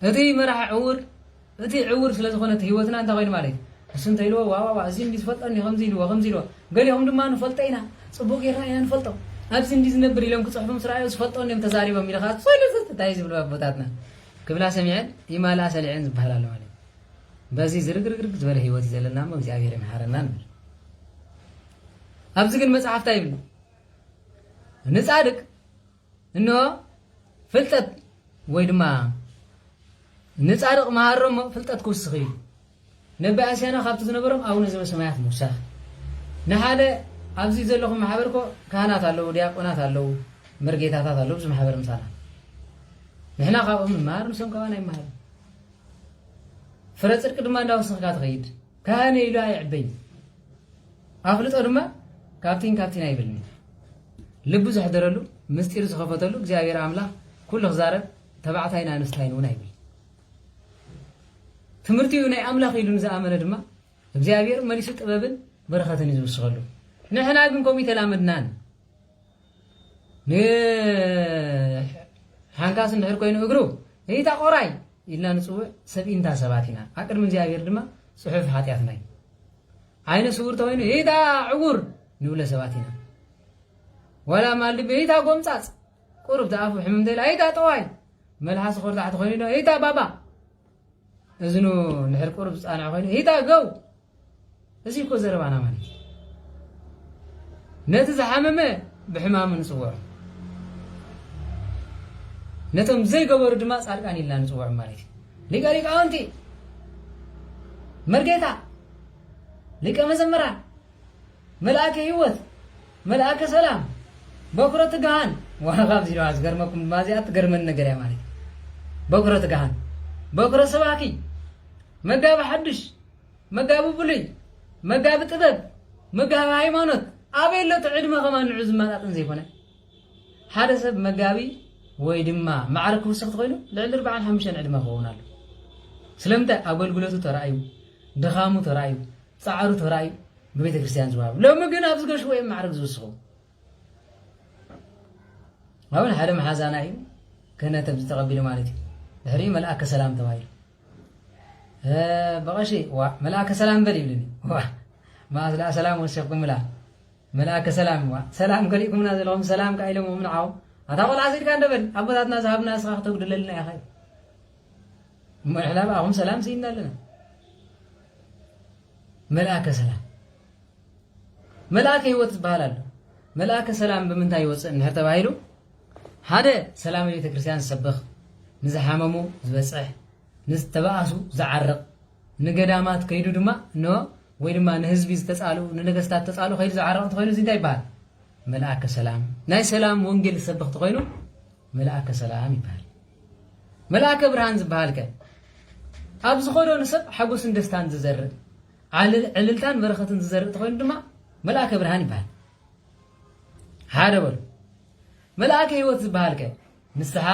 هذه مرح عور هذه عور سلازم خونة هيوتنا أنت غير مالي بس أنت يلو واو عزيم بيسفلتني خمزي لو قال يوم دم ما نفلتينا صبوك يراينا نفلتو أبسين دي زنبري لهم كتصحفهم سرعة وسفلتون يوم تزاري بميل خاص صيلة تايز بالبابتاتنا قبل سمعت يما لا سلعين بحلال مالي بزي زرق زبر هيوتي زلنا ما بزاوير محرنا أبز كن مصحف تايم نصادق إنه فلتت ويدما نصادق مهرم فلتت كوسخي نبي أسيانا خابت زنبرم أو نزل سماعات موسى نحاله أبزي زلهم محبركو كهنات الله ودياقونات الله مرجيتات الله بس محبر مسانا نحنا خابهم مار نسون كوانا يمهر فرصر قدما داو سخات غيد كهنه يلا يعبي أفلت أرما كابتن أيبلني لب زحدرلو مستير زخفتلو እግዚአብሔር አምላክ ኩሉ خزاره ተባዕታይና አንስታይን ሆነ አይብል ትምርቲው ናይ አምላክ ኢሉን ዘአመነ ድማ እግዚአብሔር መሊሱ ጥበብን በረኸትን ይዝውስኸሉ ንሕና ግን ኮሚቴ ላመድናን ሓንካስ እንድሕር ኮይኑ እግሩ እይታ ቆራይ ኢልና ንጽውዕ ሰብኢንታ ሰባቲና አቅድም እግዚአብሔር ድማ ጽሑፍ ኃጢአት ናይ አይነ ስውር ተወይኑ እይታ ዕጉር ንብለ ሰባቲና ولا مال بيتا قمصاص قرب تعفو حمدل ايتا طواي ملحس خور تحت خوينو ايتا بابا اذنو نحر قرب صانع خوينو ايتا جو ازي كو زربانا مالي نت زحممه بحمام نصوع نتم زي قبر دما صادقان يلا نصوع مالي ليقاري قاونتي مرغيتا ليقا مزمرا ملائكه هيوت ملائكه سلام بكرة جهان وانا غاب زيرو أصغر ما كم مازيات غرمن نجري مالي بكرة جهان بكرة سواكي مجاب حدش مجاب بولي مجاب تدب مجاب هايمانوت أبي لو تعد ما كمان عزم ما تنزي فنا هذا سب مجابي ويدما معركة وسقط غيره لعل 45 عد ما خونا له سلمته أقول قلته ترايو دخامو ترايو سعرو ترايو ببيت كريستيان زواب لو ما جينا أبزق شوية معركة زوسخو هون حرم حزاناي كنا تبز تقبل مالتي هري ملائك سلام توايل بغشي ملائك سلام بليبلني ما لا سلام وشكم لا ملائك سلام سلام عليكم نازلهم سلام قايلهم ومنعوا اتقول عزيز كان دبل ابواتنا صاحبنا اسخ تقدللنا يا اخي مرحبا هم سلام سيدنا لنا ملائك سلام ملائك يوت بحالال ملائك سلام بمنتا يوص انهر تبايلو هذا سلام بيت كريستيان سبخ نزحممو زبصح نستباسو زعرق نقدامات كيدو دما نو ወይ ድማ ንህዝቢ ዝተጻሉ ንነገስታት ተጻሉ ኸይድ ዝዓረቕ ተኾይኑ እዚ እንታይ ይባሃል መልአከ ሰላም ናይ ሰላም ወንጌል ዝሰብኽ ተኾይኑ መልአከ ሰላም ይባሃል መልአከ ብርሃን ዝበሃል ከ ኣብ ዝኸዶ ንሰብ ሓጎስን ደስታን ዝዘርእ ዕልልታን በረኸትን ዝዘርእ ተኾይኑ ድማ መልአከ ብርሃን ይባሃል ሓደ በሉ መልአከ ህይወት ዝበሃል ከ ንስሓ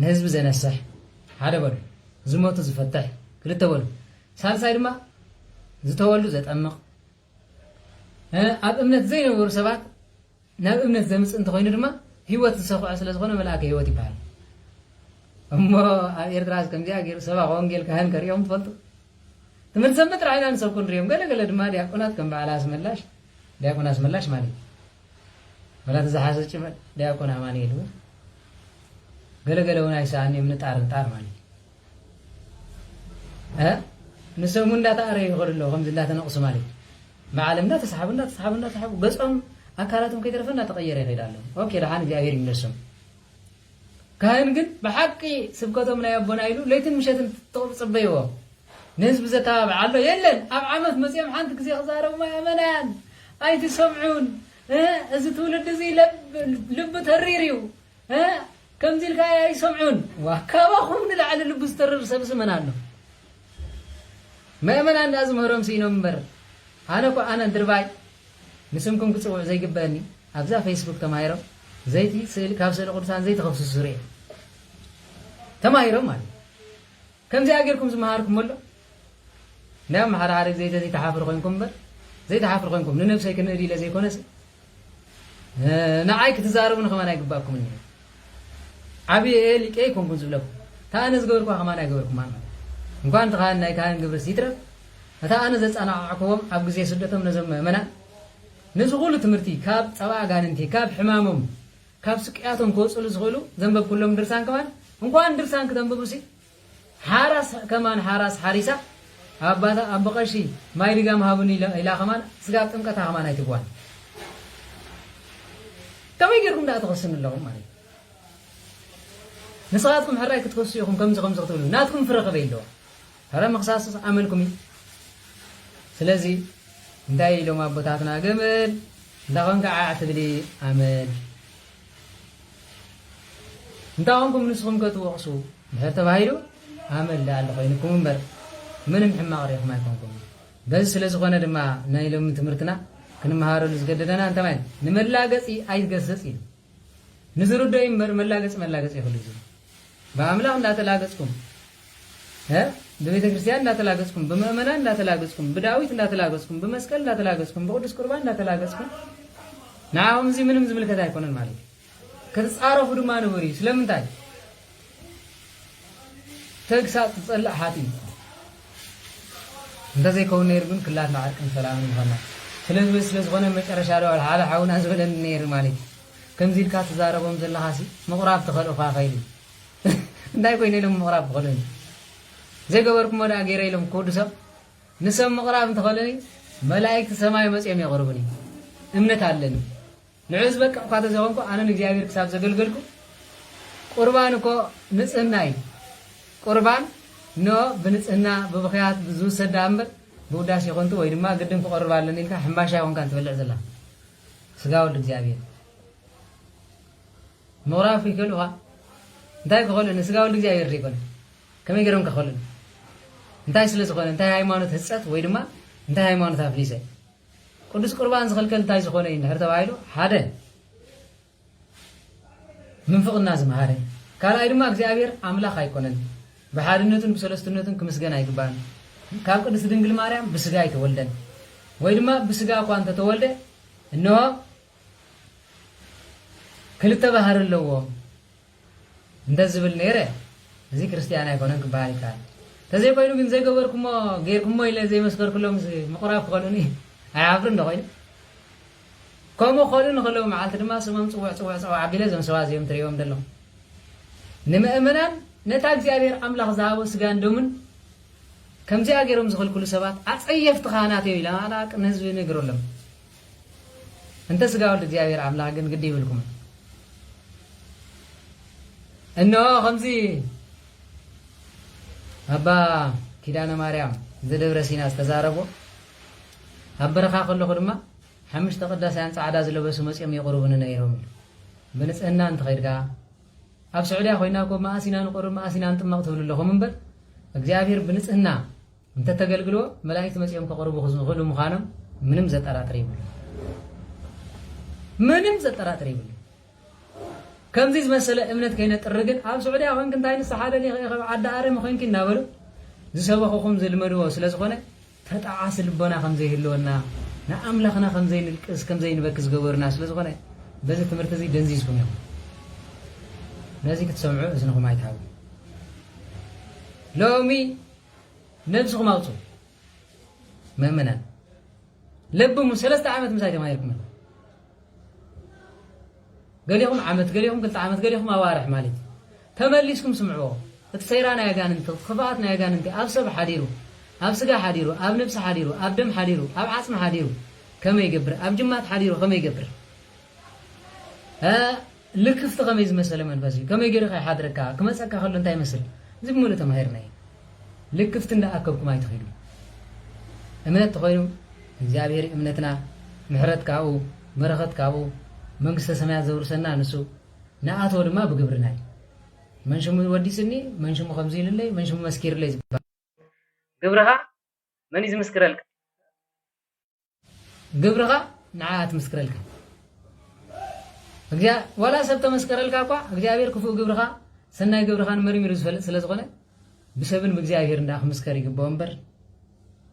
ንህዝቢ ዘነስሕ ሓደ በሉ ዝሞቱ ዝፈትሕ ክልተ በሉ ሳልሳይ ድማ ዝተወሉ ዘጠምቕ ኣብ እምነት ዘይነበሩ ሰባት ናብ እምነት ዘምጽእ እንተኾይኑ ድማ ህይወት ዝሰኽዖ ስለ ዝኾነ መልአከ ህይወት ይበሃል እሞ ኣብ ኤርትራስ ከምዚኣ ገይሩ ሰባኽ ወንጌል ካህን ከሪኦም ትፈልጡ ትምህርቲ ሰንበት ጥራይና ንሰብኩ ንሪኦም ገለገለ ድማ ዲያቆናት ከም በዓል ኣስመላሽ ዲያቆን ኣስመላሽ ማለት ወላ ተዛሓሰ ጭመል ዲያቆን ኣማኑኤል ገለገለ እውን ኣይሰኣንዮም ንጣር ማለት نسمو እንዳታ አረ ይኸርሎ ከም እንዳተነቅሱ ማለት ማዓለምና ተሰሓቡና ገጾም አካላቱም ከይተረፈና ተቀየረ ይሄዳሉ ኦኬ ለሃን እግዚአብሔር ይመስም ካህን ግን በሐቂ ስብከቶም ላይ አቦና ይሉ ለይትን ምሸትን ተጽበይዎ ንህዝብ ዘተባብዓሎ የለን ኣብ ዓመት መጽኦም ሓንቲ ግዜ ክዛረቡ ማያመናን አይቲ ሰምዑን እዚ ትውልድ እዚ ልብ ተሪሪው ከምዚልካ ይሰምዑን ወካባኹም ንላዕሊ ልብ ዝተርር ሰብስ መናሎ ما من أنا لازم هرم سينو مبر أنا درباي نسمكم كتسوع زي جباني أبزا فيسبوك تمايرو زيتي سيل كابسل قرصان زيت خبز السورية تمايرو مال كم زي أجركم زمهاركم ولا نعم حرارك زيت زي تحافر قينكم بر زي تحافر قينكم ننفس هيك نري لزي كونس نعاي كتزاربون كمان يقباكم مني عبي لك أي كم بنزلكم تانس قولكم كمان يقولكم معنا مكان تخان ناي كان قبل سيتر متى أنا زت أنا عقوم أبغى زي سدتهم نزم منا نزغول تمرتي كاب سواء قاننتي كاب حمامهم كاب سكياتهم كوسول زغولو ذنب كلهم درسان كمان مكان درسان كتم ببرسي حارس كمان حارس حارسة أبدا أبقى ما يرجع هابوني إلى كمان سقاطهم كتاه كمان هيتبوان كم يجركم ده تقصن اللهم عليه نصاتكم حراك تقصيكم كم تقولوا ناتكم فرق بينه هذا مقصاص عملكم سلازي داي لو ما بتاعتنا جمل داون قاعد تدري عمل داونكم نسخم كتوقصوا بهر تبايلو عمل لا لخينكم بر من محمد غريق ما يكونكم بس سلازي قنا دما نايلو من تمرتنا كنمهارو لزقددنا انت مان نملاغصي ايغسصي نزرو دايم ملاغص يخلو በአምላክ እንዳተላገጽኩም በቤተ ክርስቲያን እንዳተላገጽኩም በመእመናን እንዳተላገጽኩም በዳዊት እንዳተላገጽኩም በመስቀል እንዳተላገጽኩም በቅዱስ ቁርባን እንዳተላገጽኩም ናሁም እዚ ምንም ዝምልከት አይኮነን ማለት ከተጻረፉ ድማ ነብሪ ስለምንታይ ተግሳጽ ጸልእ ሓቲ እንደዚህ ከሆነ ይርጉን ክላት ማዕርቅን ሰላም ይሆናል ስለዝኾነ መጨረሻ ደዋል ሓደ ሓውና ዝበለን ነይር ማለት ከምዚ ኢልካ ተዛረቦም ዘለኻሲ ምቁራብ ተኸልኡኻ ኸይሊ እንዳይ ኮይነ ኢሎም ምቕራብ ተኸለኒ ዘይገበርኩም ወደ ኣገይረ ኢሎም ክወዱ ሰብ ንሰብ ምቕራብ እንተኸለኒ መላእክቲ ሰማይ መፅኦም የቕርቡኒ እምነት ኣለኒ ንዑ ዝበቅዕ እኳ ተዘኾንኩ ኣነ ንእግዚኣብሔር ክሳብ ዘገልገልኩ ቁርባን እኮ ንፅህና እዩ ቁርባን ብንፅህና ብብኽያት ዝውሰዳ እምበር ብውዳሴ ይኾንቱ ወይ ድማ ግድም ክቐርብ ኣለኒ ኢልካ ሕምባሻ ይኾንካ እንትበልዕ ዘላ ስጋ ወልዲ እግዚኣብሔር ምቕራብ ይክእልኻ እንታይ ክኸሉን ስጋ ወልዲ እግዚኣብሔር ዘይኮነ ከመይ ገይሮም ክኸሉን እንታይ ስለ ዝኾነ እንታይ ሃይማኖት ህፀት ወይ ድማ እንታይ ሃይማኖት ኣፍሊሰ ቅዱስ ቁርባን ዝኽልከል እንታይ ዝኾነ እዩ እንድሕር ተባሂሉ ሓደ ምንፍቕና ዝመሃረ ካልኣይ ድማ እግዚኣብሔር ኣምላኽ ኣይኮነን ብሓድነቱን ብሰለስትነቱን ክምስገን ኣይግባእን ካብ ቅድስቲ ድንግል ማርያም ብስጋ ኣይተወልደን ወይ ድማ ብስጋ እኳ እንተተወልደ እንሆ ክልተ ባህር ኣለዎ እንደዝብል ነይረ እዚ ክርስቲያን ኣይኮነን ክበሃል ይከኣል ተዘይ ኮይኑ ግን ዘይገበርኩሞ ገይርኩሞ ኢለ ዘይመስከርኩሎም ምቑራብ ክኸሉኒ ኣይዓፍርን ዶ ኮይኑ ከምኡ ክኸሉ ንኽእለው መዓልቲ ድማ ስሞም ፅውዕ ኣቢለ እዞም ሰባት እዚኦም ትሪእዎም ዘለኹም ንምእመናን ነታ እግዚኣብሔር ኣምላኽ ዝሃቦ ስጋን ደሙን ከምዚኣ ገይሮም ዝኽልክሉ ሰባት ኣፀየፍቲ ካህናት እዮም ኢላ ኣላቅ ንህዝቢ ንግረሎም እንተ ስጋ ወልዲ እግዚኣብሔር ኣምላኽ ግን ግዲ ይብልኩም እነሆ ከምዚ ኣባ ኪዳነ ማርያም ዘደብረ ሲና ዝተዛረቦ ኣብ በረኻ ከለኹ ድማ ሓሙሽተ ቅዳሳያን ፃዕዳ ዝለበሱ መፅኦም የቕርቡኒ ነይሮም ብንፅህና እንትኸይድካ ኣብ ስዑድያ ኮይና እኮ ማእሲና ንቆርብ ማእሲና ንጥማቕ ትብሉ ኣለኹም እምበር እግዚኣብሔር ብንፅህና እንተተገልግልዎ መላእክቲ መፅኦም ከቕርቡ ዝኽእሉ ምዃኖም ምንም ዘጠራጥር ይብሉ ከምዚ ዝመሰለ እምነት ከይነጥር ግን ኣብ ስዑድያ ኮንክ እንታይ ንስሓደ ዓዲ ኣረም ኮንክ እናበሉ ዝሰበኹኹም ዝልመድዎ ስለ ዝኾነ ተጣዓሲ ልቦና ከምዘይህልወና ንኣምላኽና ከምዘይንልቅስ ከምዘይንበኪ ዝገበሩና ስለ ዝኾነ በዚ ትምህርቲ እዚ ደንዚዝኩም እዮም ነዚ ክትሰምዑ እዝንኹም ኣይትሃቡ ሎሚ ነብስኹም ኣውፁ መእመናን ለብሙ 3 ዓመት ምሳይ ተማሂርኩም قاليهم عمت قاليهم قلت عمت قاليهم أوارح مالي تمليسكم سمعوه تسيران يا جان انت خفاتنا يا جان انت أب سب حديرو أب سجا حديرو أب نفس حديرو أب دم حديرو أب عصم حديرو كم يجبر أب جمات حديرو كم يجبر لكفت غميز مثلا من بس كم يجري خي حضرك كم سكا خلوا انت مثل زي مولة تمهيرنا لكفت إن أكبكم ما يتخيلوا أمنت تخيلوا እግዚአብሔር እምነትና ምሕረት ካኡ መረኸት ካኡ መንግስተ ሰማያት ዘውርሰና ንሱ ንኣቶ ድማ ብግብርናይ መንሽሙ ወዲስኒ መንሽሙ ከምዚ ኢልለይ መንሽሙ መስኪርለይ ዝባል ግብርኻ መን ይዝመስክረልካ ግብርኻ ንዓት መስክረልካ ወላ ሰብ ተመስከረልካ እኳ እግዚአብሔር ክፉእ ግብርኻ ሰናይ ግብርኻን መሪሚሩ ዝፈልጥ ስለ ዝኾነ ብሰብን ብእግዚአብሔር እንዳኽምስከር ይግባኦ እምበር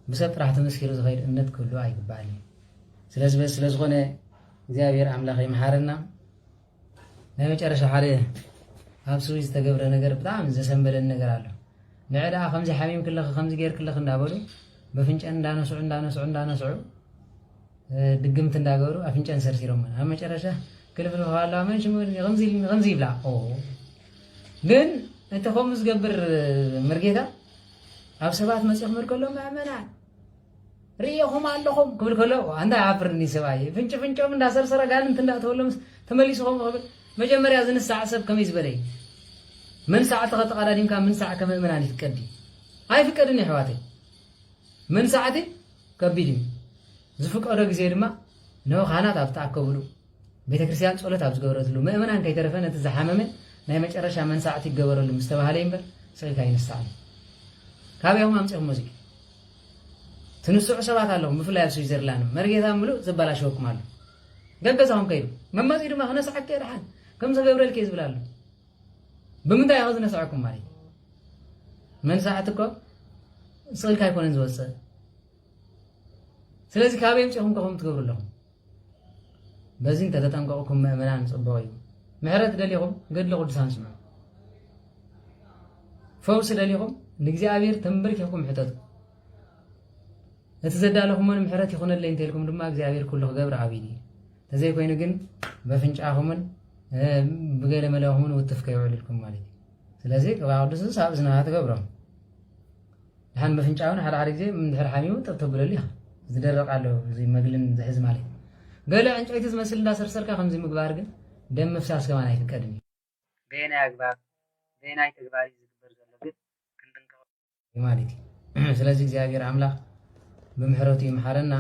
بسبب راح تمسكير زغير النت كله عيب بالي سلازم سلاز غنى እግዚአብሔር አምላኽ ይምሓረና ናይ መጨረሻ ሓደ ኣብ ስዊዝ ዝተገብረ ነገር ብጣዕሚ ዘሰንበለን ነገር ኣሎ ንዕዳ ከምዚ ሓሚም ክለኽ ከምዚ ጌር ክለኽ እንዳበሉ በፍንጨን እንዳነስዑ ድግምት እንዳገበሩ ኣፍንጨን ሰርሲሮም ኣብ መጨረሻ ክልፍል ዋላ መንሽ ከምዚ ይብላ ግን እቲ ከምኡ ዝገብር መርጌታ ኣብ ሰባት መፅእ ክምር ከሎ ምእመናን ርኢኹም ኣለኹም ክብል ከሎ እንታይ ዓፍርኒ ሰብኣየ ፍንጮም እንዳሰርሰረ ጋንንት እንዳተወሎም ተመሊሱ ከምኡ ክብል መጀመርያ ዝንሳዕ ሰብ ከመይ ዝበለ እዩ መንሳዕቲ ከተቀዳዲምካ መንሳዕ ከምእመናን ይትቀዲ ኣይፍቀድን ኣሕዋተይ መንሳዕቲ ከቢድ እዩ ዝፍቀዶ ግዜ ድማ ንካህናት ኣብ ተኣከብሉ ቤተክርስትያን ጸሎት ኣብ ዝገበረትሉ ምእመናን ከይተረፈ ነቲ ዝሓመመ ናይ መጨረሻ መንሳዕቲ ይገበረሉ ምስ ተባሃለ እምበር ስዒልካ ይንሳዕን ካብኦም ኣምፂኦም ሙዚቃ ትንስዑ ሰባት ኣለዎም ብፍላይ ኣብ ስዊዘርላንድ መርጌታ ምሉእ ዘበላሸወኩም ኣሎ ገገዛኹም ከይዱ መመፂኡ ድማ ክነስዓከ ድሓን ከም ዝገብረልከ ዝብል ኣሎ ብምንታይ ኢኹ ዝነስዐኩም ማለት መንሳዕቲ እኮ ስዒልካ ኣይኮነን ዝወፅእ ስለዚ ካበይ ምፅኹም ከኹም ትገብሩ ኣለኹም በዚ እንተተጠንቀቑኩም ምእመናን ፅቡቕ እዩ ምሕረት ደሊኹም ገድሊ ቅዱሳን ስምዑ ፈውሲ ደሊኹም ንእግዚኣብሔር ተንበርኪኹም ሕተቱ እቲ ዘዳለኹሞን ምሕረት ይኹነለይ እንተኢልኩም ድማ እግዚኣብሔር ኩሉ ክገብር ዓብዪ እዩ ተዘይኮይኑ ግን በፍንጫኹምን ብገለ መለኹምን ውትፍ ከይውዕልልኩም ማለት እዩ ስለዚ ቅባ ቅዱስ ኣብ እዝንኻ ትገብሮም ድሓን በፍንጫውን ሓደ ግዜ ምድሕር ሓሚሙ ጠብተብለሉ ኢኻ ዝደረቕ ኣሎ እዚ መግልን ዝሕዝ ማለት እዩ ገለ ዕንጨይቲ ዝመስል እንዳሰርሰርካ ከምዚ ምግባር ግን ደም ምፍሳስ ከማን ኣይፍቀድን እዩ በየናይ ኣግባብ በየናይ ተግባር ዝግበር ዘሎ ግን ክንጥንቀቕ ማለት እዩ ስለዚ እግዚኣብሔር ኣምላኽ ብምሕረቱ ይምሓረና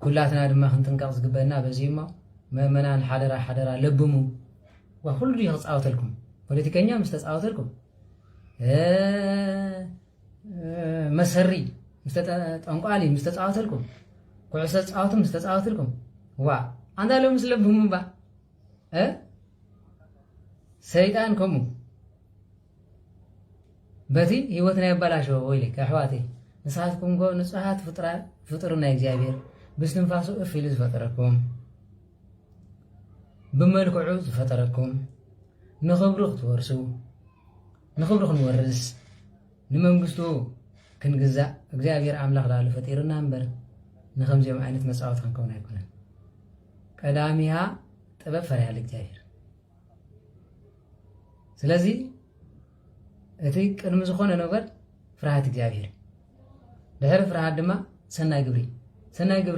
ኩላትና ድማ ክንጥንቀቕ ዝግበአና በዚ እሞ ምእመናን ሓደራ ለብሙ ኩሉ ክፃወተልኩም ፖለቲከኛ ምስ ተፃወተልኩም መሰሪ ምስ ጠንቋሊ ምስ ተፃወተልኩም ኩዕሶ ተፃወቱ ምስ ተፃወተልኩም አንዳለው ምስ ለብሙ ባ ሰይጣን ከምኡ በቲ ህይወትና ይበላሸው ወይልክ ኣሕዋተይ ንስኻትኩም ኮ ንጹሓት ፍጡር ናይ እግዚአብሔር ብስትንፋሱ እፍ ኢሉ ዝፈጠረኩም ብመልክዑ ዝፈጠረኩም ንኽብሩ ክትወርሱ ንኽብሩ ክንወርስ ንመንግስቱ ክንግዛእ እግዚአብሔር ኣምላኽ ላሉ ፈጢሩና እምበር ንኸምዚኦም ዓይነት መፃወት ክንከውን ኣይኮነን ቀዳሚሃ ጥበብ ፈሪሃ እግዚአብሔር ስለዚ እቲ ቅድሚ ዝኾነ ነገር ፍርሃት እግዚአብሔር ድሕሪ ፍርሃት ድማ ሰናይ ግብሪ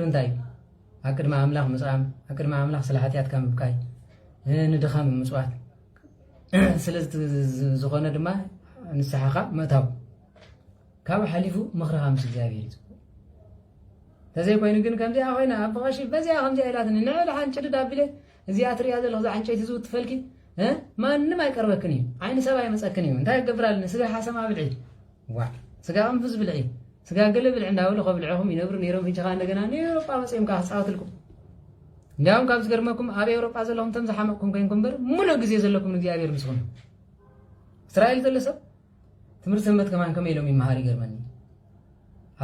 እንታይ እዩ ኣብ ቅድሚ ኣምላኽ ምፅኣም ኣብ ቅድሚ ኣምላኽ ስለ ሓጢኣትካ ምብቃይ ንድኻም ምፅዋት ስለዚ ዝኾነ ድማ ንስሓኻ ምእታው ካብ ሓሊፉ ምኽርኻ ምስ እግዚአብሔር እዩ ተዘይኮይኑ ግን ከምዚኣ ኮይና ኣብ ብቐሺ በዚኣ ከምዚኣ ኢላትኒ ንዕሊ ሓንጭድድ ኣቢለ እዚኣ ትሪኣ ዘለኹ ዛ ዓንጨይቲ ዝውትፈልኪ ማንም ኣይቀርበክን እዩ ዓይኒ ሰብ ኣይመፀክን እዩ እንታይ ክገብራልኒ ስጋ ሓሰማ ብልዒ ስጋ ቅንፍዝ ብልዒ ስጋ ገለ ብልዒ እንዳበሉ ከብልዕኹም ይነብሩ ነይሮም ሂጅኻ እንደገና ንኤውሮጳ መፅኦም ካ ክፃወትልኩም እንዲያውም ካብ ዝገርመኩም ኣብ ኤውሮጳ ዘለኹም ተም ዝሓመቕኩም ኮይንኩም በር ሙሉእ ግዜ ዘለኩም ንእግዚኣብሔር ምስኹም እስራኤል ዘሎ ሰብ ትምህርቲ ሰንበት ከማን ከመይ ኢሎም ይመሃር ይገርመኒ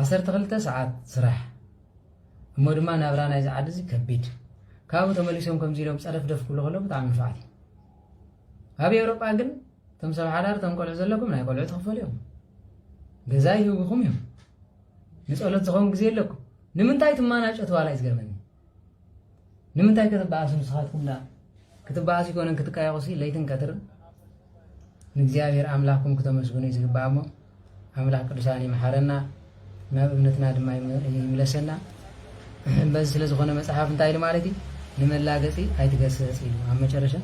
12 ሰዓት ስራሕ እሞ ድማ ናብራ ናይ ዝዓዲ እዚ ከቢድ ካብኡ ተመሊሶም ከምዚ ኢሎም ፀለፍ ደፍ ክብሉ ከሎ ብጣዕሚ ንፋዓት እዩ ኣብ ኤውሮጳ ግን እቶም ሰብ ሓዳር እቶም ቆልዑ ዘለኩም ናይ ቆልዑ ትኽፈሉ እዮም ገዛ ይህብኹም እዮም ንፀሎት ዝኸውን ግዜ የለኩም ንምንታይ ትማናጨቱ ዋላ እዩ ዝገርመኒ ንምንታይ ከተበኣሱ ንስኻትኩም ክትበኣሱ ይኮነን ክትቃየቑሲ ለይትን ቀትርን ንእግዚኣብሔር ኣምላኽኩም ክተመስግኑ እዩ ዝግባእ እሞ ኣምላኽ ቅዱሳን ይመሓረና ናብ እምነትና ድማ ይምለሰና በዚ ስለ ዝኾነ መፅሓፍ እንታይ ኢሉ ማለት እዩ ንመላገፂ ኣይትገስጽ ኢሉ ኣብ መጨረሻ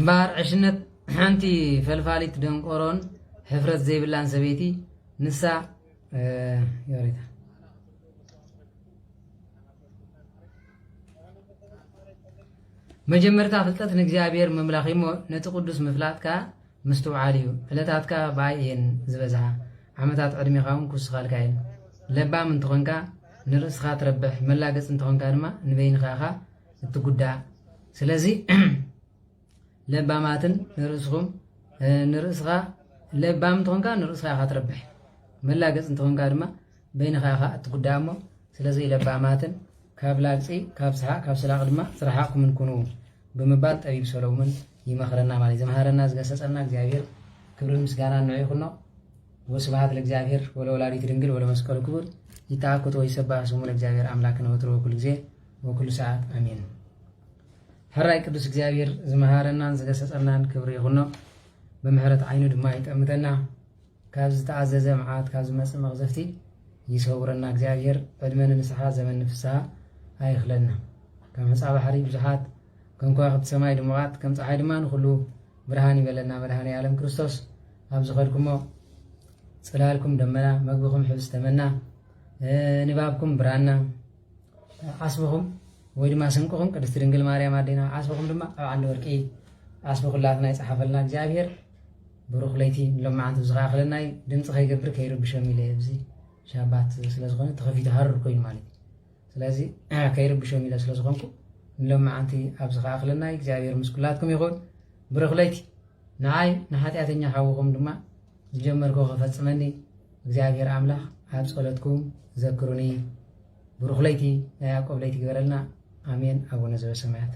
እምበር ዕሽነት ሓንቲ ፈልፋሊት ደንቆሮን ሕፍረት ዘይብላን ሰበይቲ ንሳ የሪታ መጀመርታ ፍልጠት ንእግዚአብሔር መምላኽ እሞ ነቲ ቅዱስ ምፍላጥካ مستوعب عليه فلتاتك باين زبزها عمتات عدمي خاون كوسخال كاين لبا من تخونكا نرأس خات ربح ملاقص انتخونكا دما نبين خاخا تقدا سلازي لبا ماتن نرأسهم نرأسها لبا من تخونكا نرأس خاخا تربح ملاقص انتخونكا دما بين خاخا تقدا مو سلازي لبا ماتن كابلاقصي كابسحا كابسلاق دما صراحاكم نكونوا بمبال طبيب سولومون يمخرنا مالي زمهرنا زغسصنا እግዚአብሔር ክብር ምስጋና ነው ይሁን ወስብሐት ለእግዚአብሔር ወለወላዲቱ ድንግል ወለመስቀሉ ክቡር ይታከቱ ወይሰባህ ስሙ ለእግዚአብሔር አምላክ ነው ወትሮ ሁሉ ጊዜ ወኩሉ ሰዓት አሜን። ሐራይ ቅዱስ እግዚአብሔር ዝመሃረናን ዝገሰጸናን ክብር ይሁን በምህረት አይኑ ድማ ይጠምተና ካብ ዝተአዘዘ መዓት ካብ ዝመጽእ መቅዘፍቲ ይሰውረና እግዚአብሔር ዕድመን ንስሐ ዘመን ፍስሐ አይኽለና ከም ህፃ ባሕሪ ብዙሓት ከም ከዋክብቲ ሰማይ ድሙቓት ከም ፀሓይ ድማ ንኩሉ ብርሃን ይበለና መድኃኔ ዓለም ክርስቶስ ኣብ ዝኸድኩሞ ጽላልኩም ደመና መግብኹም ሕብስ ተመና ንባብኩም ብራና ዓስብኹም ወይ ድማ ስንቅኹም ቅድስቲ ድንግል ማርያም ኣዴና ዓስብኹም ድማ ኣብ ዓንዲ ወርቂ ዓስብኹላትና ይፀሓፈልና እግዚአብሔር ብሩኽ ለይቲ ሎማዓንቲ ዝኻኽለናይ ድምፂ ከይገብር ከይርብሾም ኢለ ብዚ ሻባት ስለዝኾነ ተኸፊቱ ሃርር ኮይኑ ማለት ስለዚ ከይርብሾም ኢለ ስለዝኾንኩ ሎማዓንቲ ኣብ ዝኻኽለናይ እግዚአብሔር ምስ ኩላትኩም ይኹን ብሩኽ ለይቲ ንዓይ ንኃጢአተኛ ሓውኹም ድማ ዝጀመርኮ ከፈጽመኒ እግዚአብሔር አምላክ ኣብ ጸሎትኩም ዘክሩኒ ብሩኽ ለይቲ ናይ ያዕቆብ ለይቲ ገበረልና አሜን። አቡነ ዘበሰማያት